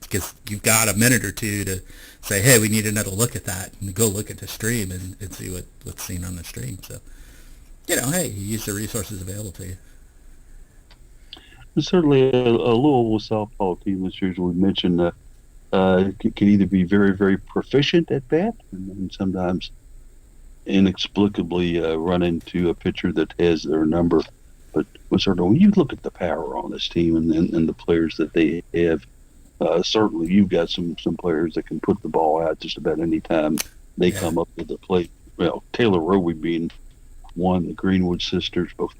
because you've got a minute or two to say, hey, we need another look at that, and go look at the stream and see what's seen on the stream. So, hey, you use the resources available to you. Certainly, a Louisville softball team this year, as we mentioned, can either be very, very proficient at bat, and sometimes inexplicably run into a pitcher that has their number. But certainly, when you look at the power on this team and the players that they have, certainly you've got some players that can put the ball out just about any time they come up to the plate. Well, Taylor Roby being one, the Greenwood sisters both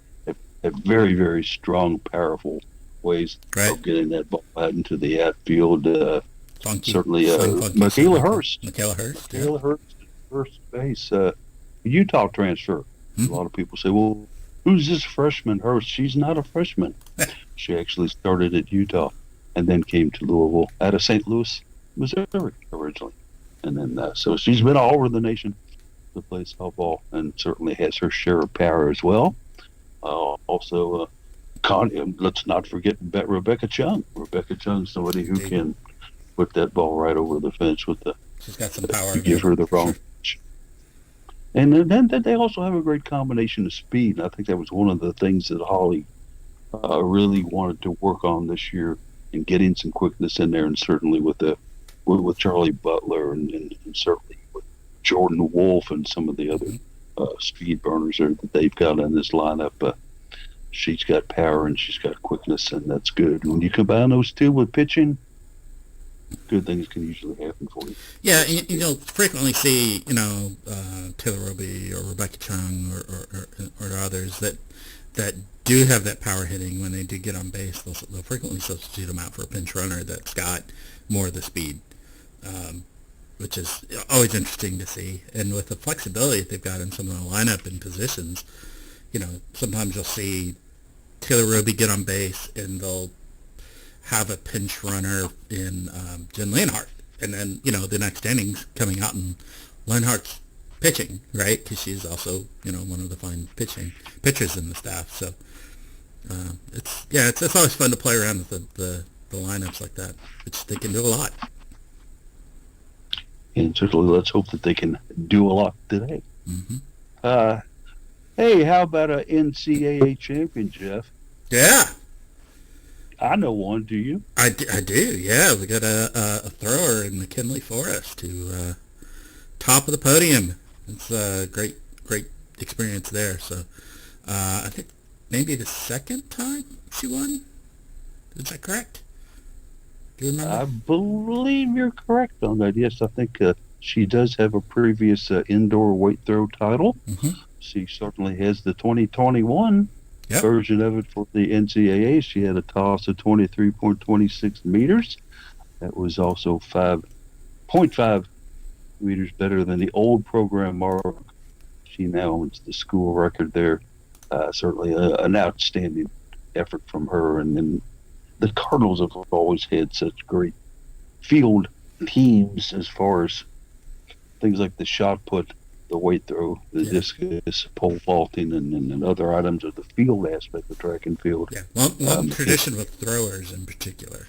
have very, very strong, powerful ways of getting that ball out into the outfield. Certainly, Michaela Hurst. Michaela Hurst, first base, Utah transfer. A lot of people say, well, who's this freshman? She's not a freshman. She actually started at Utah and then came to Louisville out of St. Louis, Missouri originally. And then, so she's been all over the nation to play softball and certainly has her share of power as well. Also, let's not forget Rebecca Chung. Rebecca Chung, somebody who can put that ball right over the fence with the. She's got some power. You give her the wrong pitch. And then they also have a great combination of speed. And I think that was one of the things that Holly really wanted to work on this year and getting some quickness in there, and certainly with Charlie Butler and certainly with Jordan Wolf and some of the other speed burners that they've got in this lineup. She's got power and she's got quickness, and that's good. When you combine those two with pitching, good things can usually happen for you. Yeah, you'll frequently see, Taylor Roby or Rebecca Chung or others that do have that power hitting. When they do get on base, they'll frequently substitute them out for a pinch runner that's got more of the speed, which is always interesting to see. And with the flexibility that they've got in some of the lineup and positions, sometimes you'll see Taylor Roby get on base and they'll have a pinch runner in Jen Leonhardt, and then the next inning's coming out and Leonhardt's pitching, right? Because she's also one of the fine pitchers in the staff. So it's always fun to play around with the lineups like that. They can do a lot. And certainly, let's hope that they can do a lot today. Mm-hmm. Hey, how about a NCAA champion, Jeff? Yeah. I know one. Do you? I do. Yeah, we got a thrower in McKinley Forest who top of the podium. It's a great experience there. So I think maybe the second time she won. Is that correct? Do you remember? I believe you're correct on that. Yes, I think she does have a previous indoor weight throw title. Mm-hmm. She certainly has the 2021 version of it for the NCAA. She had a toss of 23.26 meters. That was also 5.5 meters better than the old program mark. She now owns the school record there. Certainly an outstanding effort from her. And then the Cardinals have always had such great field teams as far as things like the shot put, the weight throw, the discus, pole vaulting, and other items of the field aspect of track and field. Yeah, long tradition with throwers in particular.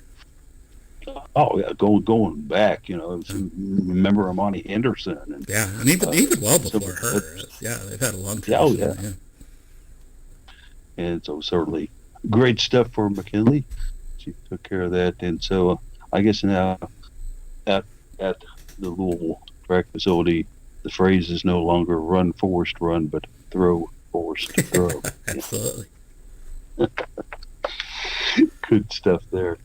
Oh yeah, going back, remember Amani Henderson, and and even well before her. They've had a long tradition. And so certainly great stuff for McKinley. She took care of that, and so I guess now at the Louisville track facility, the phrase is no longer run Forrest run, but throw Forrest throw. Absolutely. Good stuff there.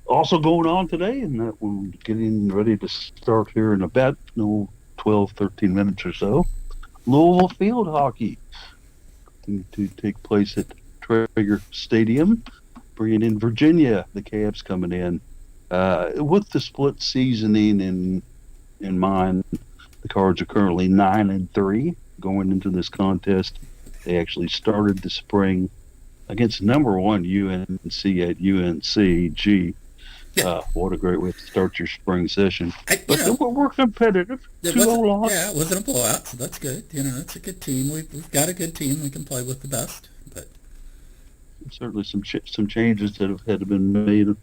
Also going on today, and that we're getting ready to start here in about 12, 13 minutes or so. Louisville field hockey to take place at Traeger Stadium, bringing in Virginia. The Cavs coming in with the split seasoning in mind. The Cards are currently 9-3 going into this contest. They actually started the spring against number one UNC at UNCG. What a great way to start your spring session. We're competitive. 2-0 loss. Yeah, it wasn't a blowout, so that's good. It's a good team. We've got a good team. We can play with the best. But certainly some changes that have had to been made.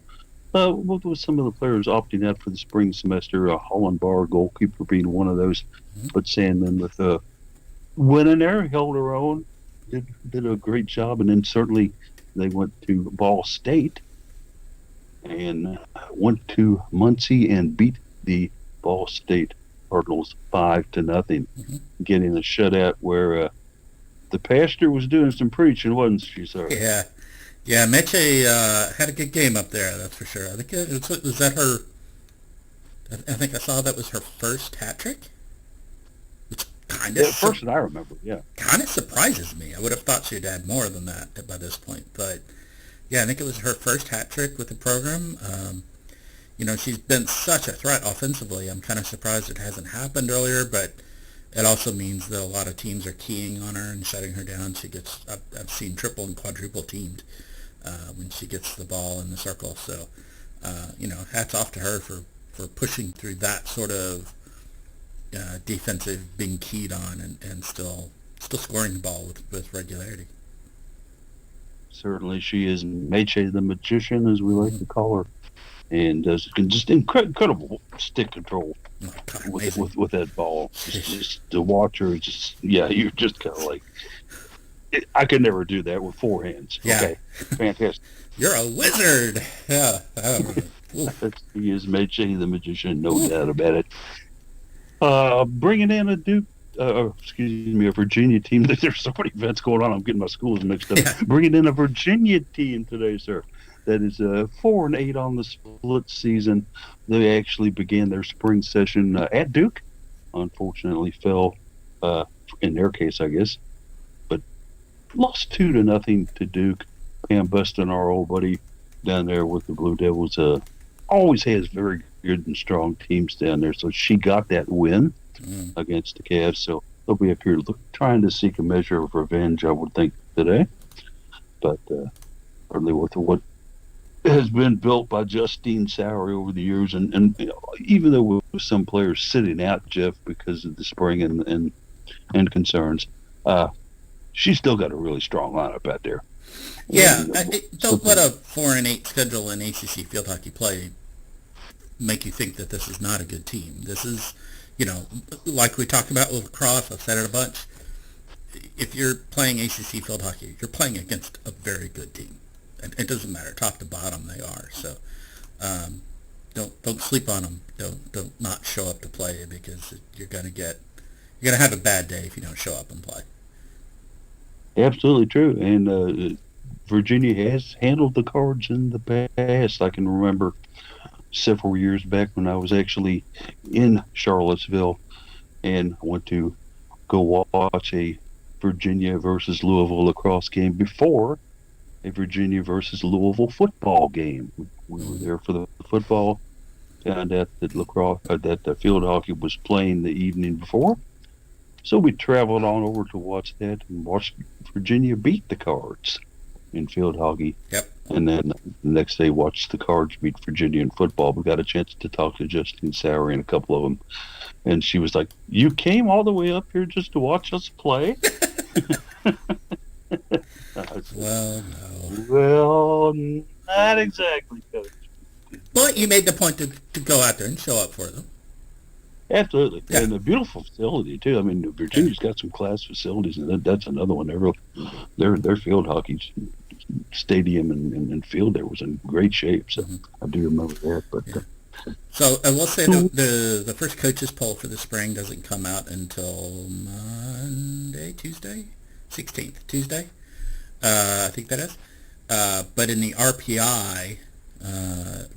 With some of the players opting out for the spring semester, Holland Barr, goalkeeper, being one of those. But Sandman with winning there, held her own, did a great job, and then certainly they went to Ball State and went to Muncie and beat the Ball State Cardinals 5-0, getting a shutout where the pastor was doing some preaching, wasn't she, sir? Yeah, Meche had a good game up there, that's for sure. I think was that her. I think I saw that was her first hat trick. Which kind of first that I remember. Yeah, kind of surprises me. I would have thought she'd had more than that by this point, but yeah, I think it was her first hat trick with the program. She's been such a threat offensively. I'm kind of surprised it hasn't happened earlier, but It also means that a lot of teams are keying on her and shutting her down. I've seen triple and quadruple teamed when she gets the ball in the circle. So, hats off to her for pushing through that sort of defensive being keyed on and still scoring the ball with regularity. Certainly, she is Meche the Magician, as we like to call her, and does just incredible stick control Oh, God, with amazing. with that ball. Just to watch her, you're just kind of like, I could never do that with four hands. Yeah. Okay, fantastic. You're a wizard. Yeah. He is Meche the Magician, no doubt about it. Bringing in a a Virginia team. There's so many events going on. I'm getting my schools mixed up. Yeah. Bringing in a Virginia team today, sir. That is 4-8 on the split season. They actually began their spring session at Duke. Unfortunately, fell in their case, I guess, but lost 2-0 to Duke. Pam Buston, our old buddy down there with the Blue Devils, always has very good and strong teams down there. So she got that win against the Cavs. So they'll be up here trying to seek a measure of revenge, I would think, today. But certainly with what has been built by Justine Sauer over the years, and even though with some players sitting out, Jeff, because of the spring and concerns, she's still got a really strong lineup out there. Yeah, don't let a 4-8 schedule in ACC field hockey play make you think that this is not a good team. This is, like we talked about with lacrosse, I've said it a bunch. If you're playing ACC field hockey, you're playing against a very good team. And it doesn't matter, top to bottom, they are. So don't sleep on them. Don't not show up to play, because you're gonna have a bad day if you don't show up and play. Absolutely true. And Virginia has handled the Cards in the past. I can remember several years back when I was actually in Charlottesville and went to go watch a Virginia versus Louisville lacrosse game before a Virginia versus Louisville football game. We were there for the football. Found out that that the field hockey was playing the evening before. So we traveled on over to watch that and watched Virginia beat the Cards in field hockey. Yep. And then the next day watched the Cards beat Virginia in football. We got a chance to talk to Justine Sauer and a couple of them. And she was like, "You came all the way up here just to watch us play?" Well, no. Well, not exactly, Coach. But you made the point to go out there and show up for them. Absolutely. Yeah. And a beautiful facility, too. I mean, Virginia's got some class facilities, and that's another one. Their field hockey stadium and field there was in great shape, so I do remember that. But So I will say the first coaches poll for the spring doesn't come out until Tuesday, 16th, Tuesday. I think that is. But in the RPI,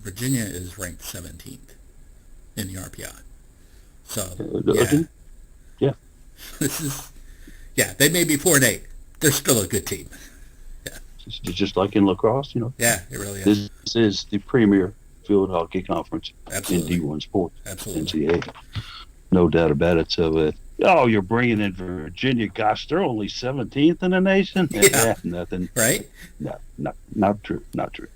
Virginia is ranked 17th in the RPI. So yeah. They may be 4-8. They're still a good team. Yeah. Just like in lacrosse, Yeah, it really is. This is the premier field hockey conference Absolutely. in D1 sports. Absolutely. NCAA. No doubt about it. So, you're bringing in Virginia. Gosh, they're only 17th in the nation. Yeah. Nothing. Right? No, not true. Not true.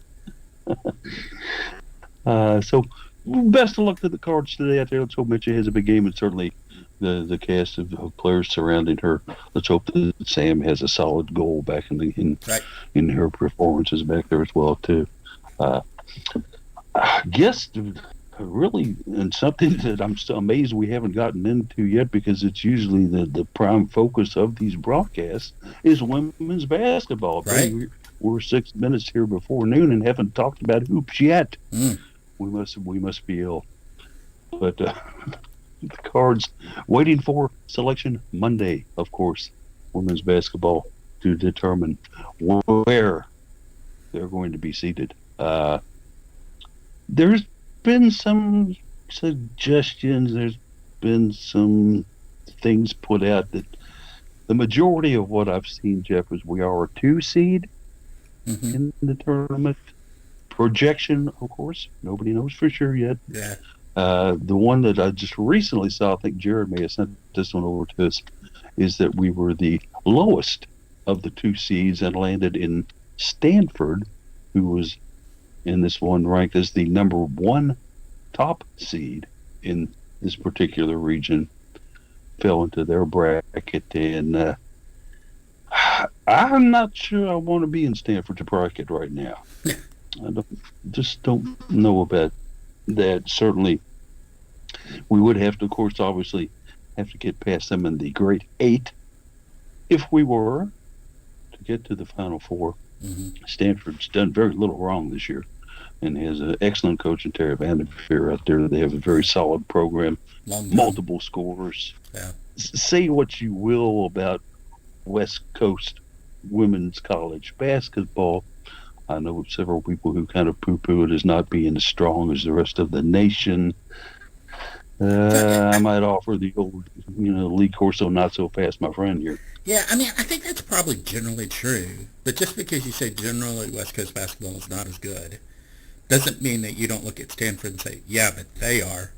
So, best of luck to the Cards today out there. Let's hope Mitchell has a big game, and certainly the cast of players surrounding her. Let's hope that Sam has a solid goal back in her performances back there as well too. I guess really, and something that I'm still amazed we haven't gotten into yet, because it's usually the prime focus of these broadcasts, is women's basketball. Right. We're 6 minutes here before noon and haven't talked about hoops yet. We must be ill. But the Cards waiting for selection Monday, of course, women's basketball, to determine where they're going to be seated. There's been some suggestions, there's been some things put out that the majority of what I've seen, Jeff, is we are a 2 seed in the tournament. Projection, of course, nobody knows for sure yet. Yeah. The one that I just recently saw, I think Jared may have sent this one over to us, is that we were the lowest of the two seeds and landed in Stanford, who was in this one ranked as the number one top seed in this particular region, fell into their bracket. And I'm not sure I want to be in Stanford's bracket right now. Just don't know about that. Certainly, we would have to, of course, obviously, have to get past them in the Great Eight if we were to get to the Final Four. Mm-hmm. Stanford's done very little wrong this year and has an excellent coach in Terry Vanderveer out there. They have a very solid program, multiple scorers. Yeah. Say what you will about West Coast women's college basketball. I know several people who kind of poo-poo it as not being as strong as the rest of the nation. I might offer the old, Lee Corso not so fast, my friend here. Yeah, I mean, I think that's probably generally true. But just because you say generally West Coast basketball is not as good, doesn't mean that you don't look at Stanford and say, yeah, but they are,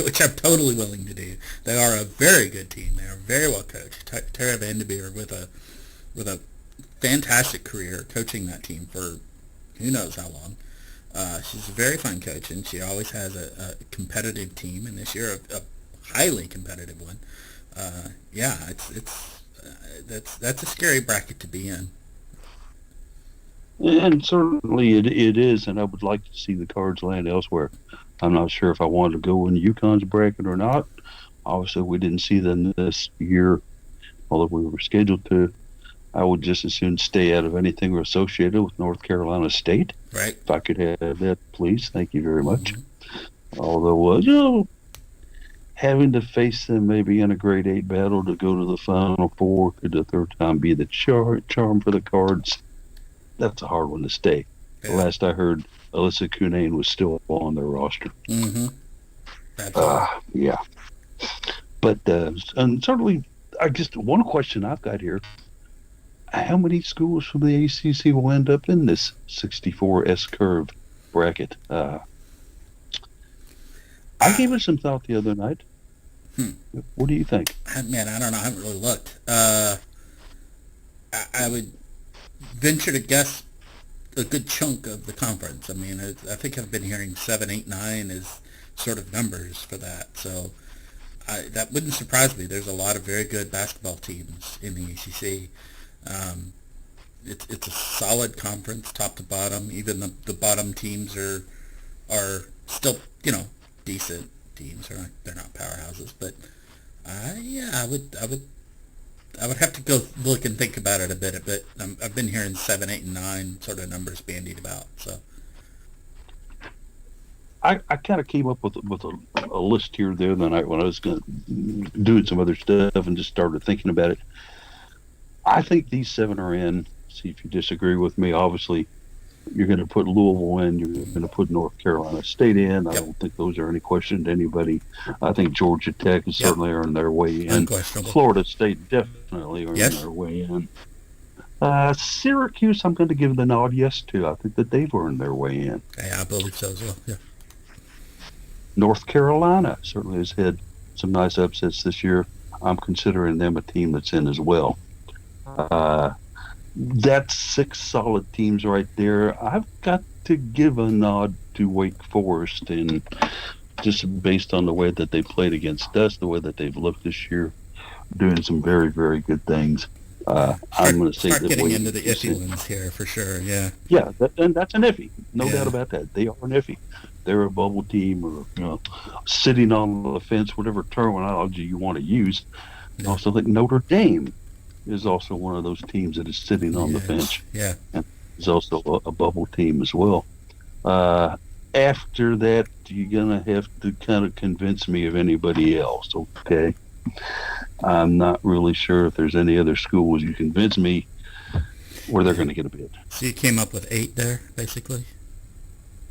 which I'm totally willing to do. They are a very good team. They are very well coached. Tara Vanderveer with a fantastic career coaching that team for who knows how long. She's a very fine coach, and she always has a competitive team, and this year a highly competitive one. That's a scary bracket to be in. And certainly it is, and I would like to see the Cards land elsewhere. I'm not sure if I wanted to go in UConn's bracket or not. Obviously, we didn't see them this year, although we were scheduled to. I would just as soon stay out of anything associated with North Carolina State. Right. If I could have that, please. Thank you very much. Mm-hmm. Although, having to face them maybe in a grade 8 battle to go to the Final Four, could the third time be the charm for the Cards? That's a hard one to stay. Yeah. The last I heard, Alyssa Cunane was still on their roster. Mm-hmm. Yeah. But and certainly, I guess one question I've got here, how many schools from the ACC will end up in this 64 S-curve bracket? I gave it some thought the other night. What do you think? Man, I don't know. I haven't really looked. I would venture to guess a good chunk of the conference. I mean, I think I've been hearing 7, 8, 9 as sort of numbers for that. So that wouldn't surprise me. There's a lot of very good basketball teams in the ACC. It's a solid conference, top to bottom. Even the bottom teams are still, decent teams. They're not powerhouses, but I would have to go look and think about it a bit. But I've been hearing 7, 8, and 9 sort of numbers bandied about. So I kind of came up with a list here the other night when I was doing some other stuff and just started thinking about it. I think these 7 are in. See if you disagree with me. Obviously, you're going to put Louisville in. You're going to put North Carolina State in. I don't think those are any question to anybody. I think Georgia Tech is certainly earning their way in. Florida State definitely earning their way in. Syracuse, I'm going to give the nod yes to. I think that they've earned their way in. Yeah, I believe so as well. Yeah. North Carolina certainly has had some nice upsets this year. I'm considering them a team that's in as well. That's 6 solid teams right there. I've got to give a nod to Wake Forest, and just based on the way that they played against us, the way that they've looked this year, doing some very, very good things. I'm going to say that getting into the iffy ones here for sure. Yeah. Yeah, and that's an iffy, no doubt about that. They are an iffy. They're a bubble team, or sitting on the fence, whatever terminology you want to use. I also think Notre Dame is also one of those teams that is sitting on the bench. Yeah. And is also a bubble team as well. After that, you're going to have to kind of convince me of anybody else, okay? I'm not really sure if there's any other schools you convince me where they're going to get a bid. So you came up with 8 there, basically?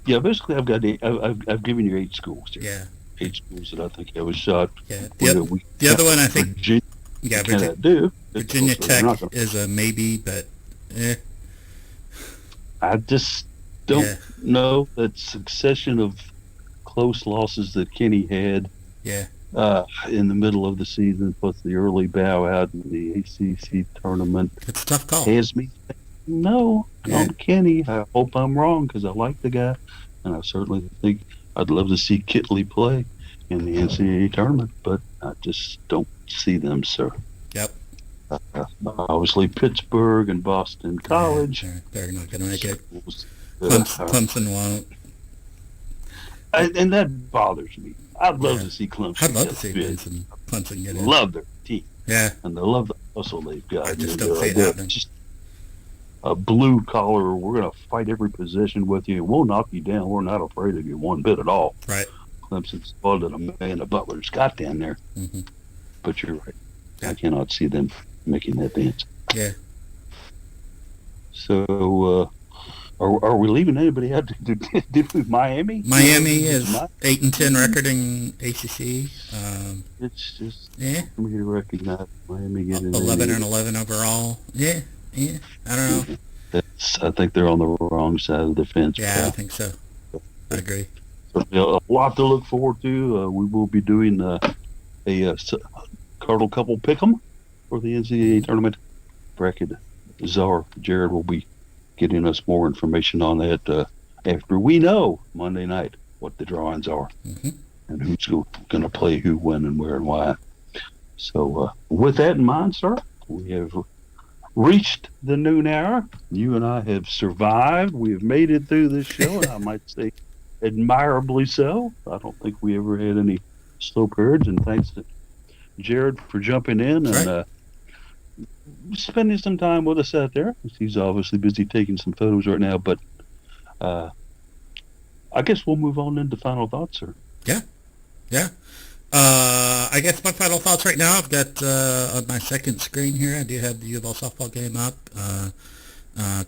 Yeah, basically I've got 8. I've given you 8 schools here. Yeah. 8 schools that I think have a shot. Yeah. The other one I think... Virginia Tech is a maybe, but I just don't know that succession of close losses that Kenny had Yeah. in the middle of the season, plus the early bow out in the ACC tournament, It's a tough call. has me no Yeah. on Kenny. I hope I'm wrong because I like the guy, and I certainly think I'd love to see Kitley play in the NCAA tournament, but I just don't see them, sir. Yep. Obviously, Pittsburgh and Boston College. Yeah, they're not going to make it. schools, Clemson won't. and that bothers me. I'd love Yeah. to see Clemson. I'd love get to see bid. Clemson get in. Love their team, Yeah. and I love the hustle they've got. I just And, don't see it they're happening. Just a blue collar. We're going to fight every possession with you. We'll knock you down. We're not afraid of you one bit at all. Right. Clemson's more than a man of Butler's got down there. Mm-hmm. But you're right. Yeah. I cannot see them making that dance. Yeah. So, are we leaving anybody out to do Miami? Miami is 8-10 record in ACC. It's just Yeah. for me to recognize Miami getting 11-11 overall. Yeah. Yeah. I don't know. I think they're on the wrong side of the fence. Yeah, I think so. I agree. So, a lot to look forward to. We will be doing a Cardinal couple pick'em for the NCAA tournament bracket. Czar Jared will be getting us more information on that after we know Monday night what the drawings are and who's going to play who, when, and where, and why. So with that in mind, sir, we have reached the noon hour. You and I have survived. We have made it through this show, and I might say admirably so. I don't think we ever had any slow periods, and thanks to Jared for jumping in and spending some time with us out there. He's obviously busy taking some photos right now, but I guess we'll move on into final thoughts, sir. Yeah. I guess my final thoughts right now, I've got on my second screen here, I do have the UofL softball game up.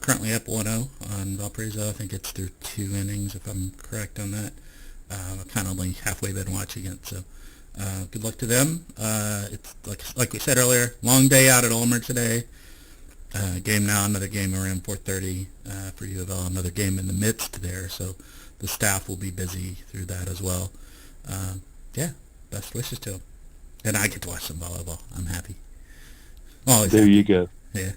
Currently up 1-0 on Valparaiso. I think it's through 2 innings, if I'm correct on that. I've kind of only halfway been watching it, so good luck to them. It's like we said earlier, long day out at Ulmer today. Game now, another game around 4:30 for UofL, another game in the midst there, so the staff will be busy through that as well. Yeah, best wishes to them. And I get to watch some volleyball. I'm happy. Always there happy. you go. Yeah.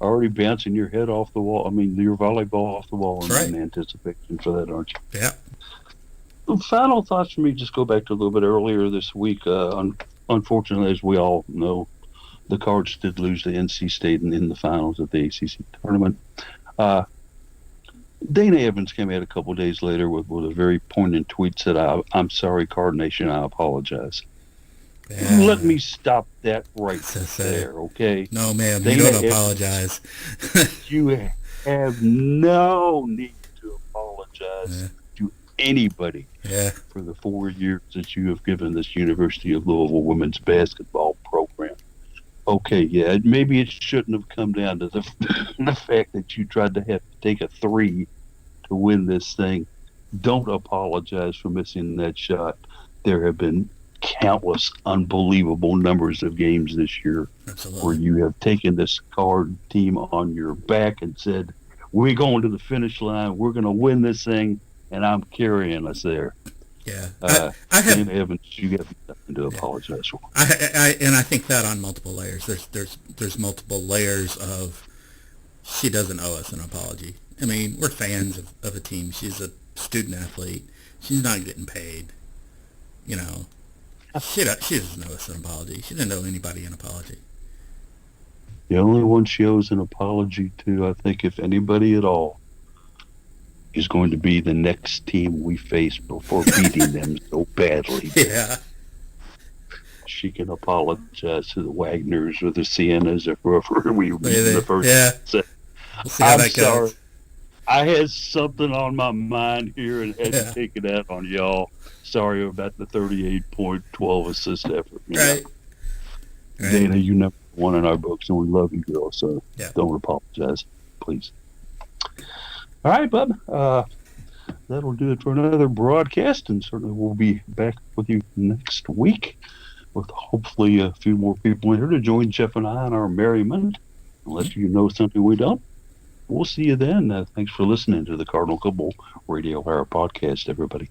Already bouncing your head off the wall. I mean, your volleyball off the wall That's right. in anticipation for that, aren't you? Yeah. Final thoughts for me, just go back to a little bit earlier this week. Unfortunately, as we all know, the Cards did lose to NC State in the finals of the ACC tournament. Dana Evans came out a couple of days later with a very poignant tweet, said, I'm sorry, Card Nation, I apologize. Yeah. Let me stop that right That's there, okay? No, ma'am, Dana you don't Evans, apologize. You have no need to apologize to anybody for the 4 years that you have given this University of Louisville women's basketball program. Okay, yeah, maybe it shouldn't have come down to the fact that you tried to have to take a 3 to win this thing. Don't apologize for missing that shot. There have been countless unbelievable numbers of games this year where you have taken this Card team on your back and said, we're going to the finish line, we're going to win this thing, and I'm carrying us there. Yeah, I have Evans. You have nothing to apologize for. And I think that on multiple layers. There's multiple layers of she doesn't owe us an apology. I mean, we're fans of a team. She's a student athlete. She's not getting paid. You know, she doesn't owe us an apology. She didn't owe anybody an apology. The only one she owes an apology to, I think, if anybody at all, is going to be the next team we face before beating them so badly. Yeah. She can apologize to the Wagners or the Siennas or whoever we beat in the first set. We'll see how I'm that goes. sorry. I had something on my mind here and had to take it out on y'all. Sorry about the 38.12 assist effort. Right. Dana, you number one in our books, and we love you, girl, so don't apologize, please. All right, bub. That'll do it for another broadcast, and certainly we'll be back with you next week with hopefully a few more people in here to join Jeff and I in our merriment, unless you know something we don't. We'll see you then. Thanks for listening to the Cardinal Couple Radio Hour podcast, everybody.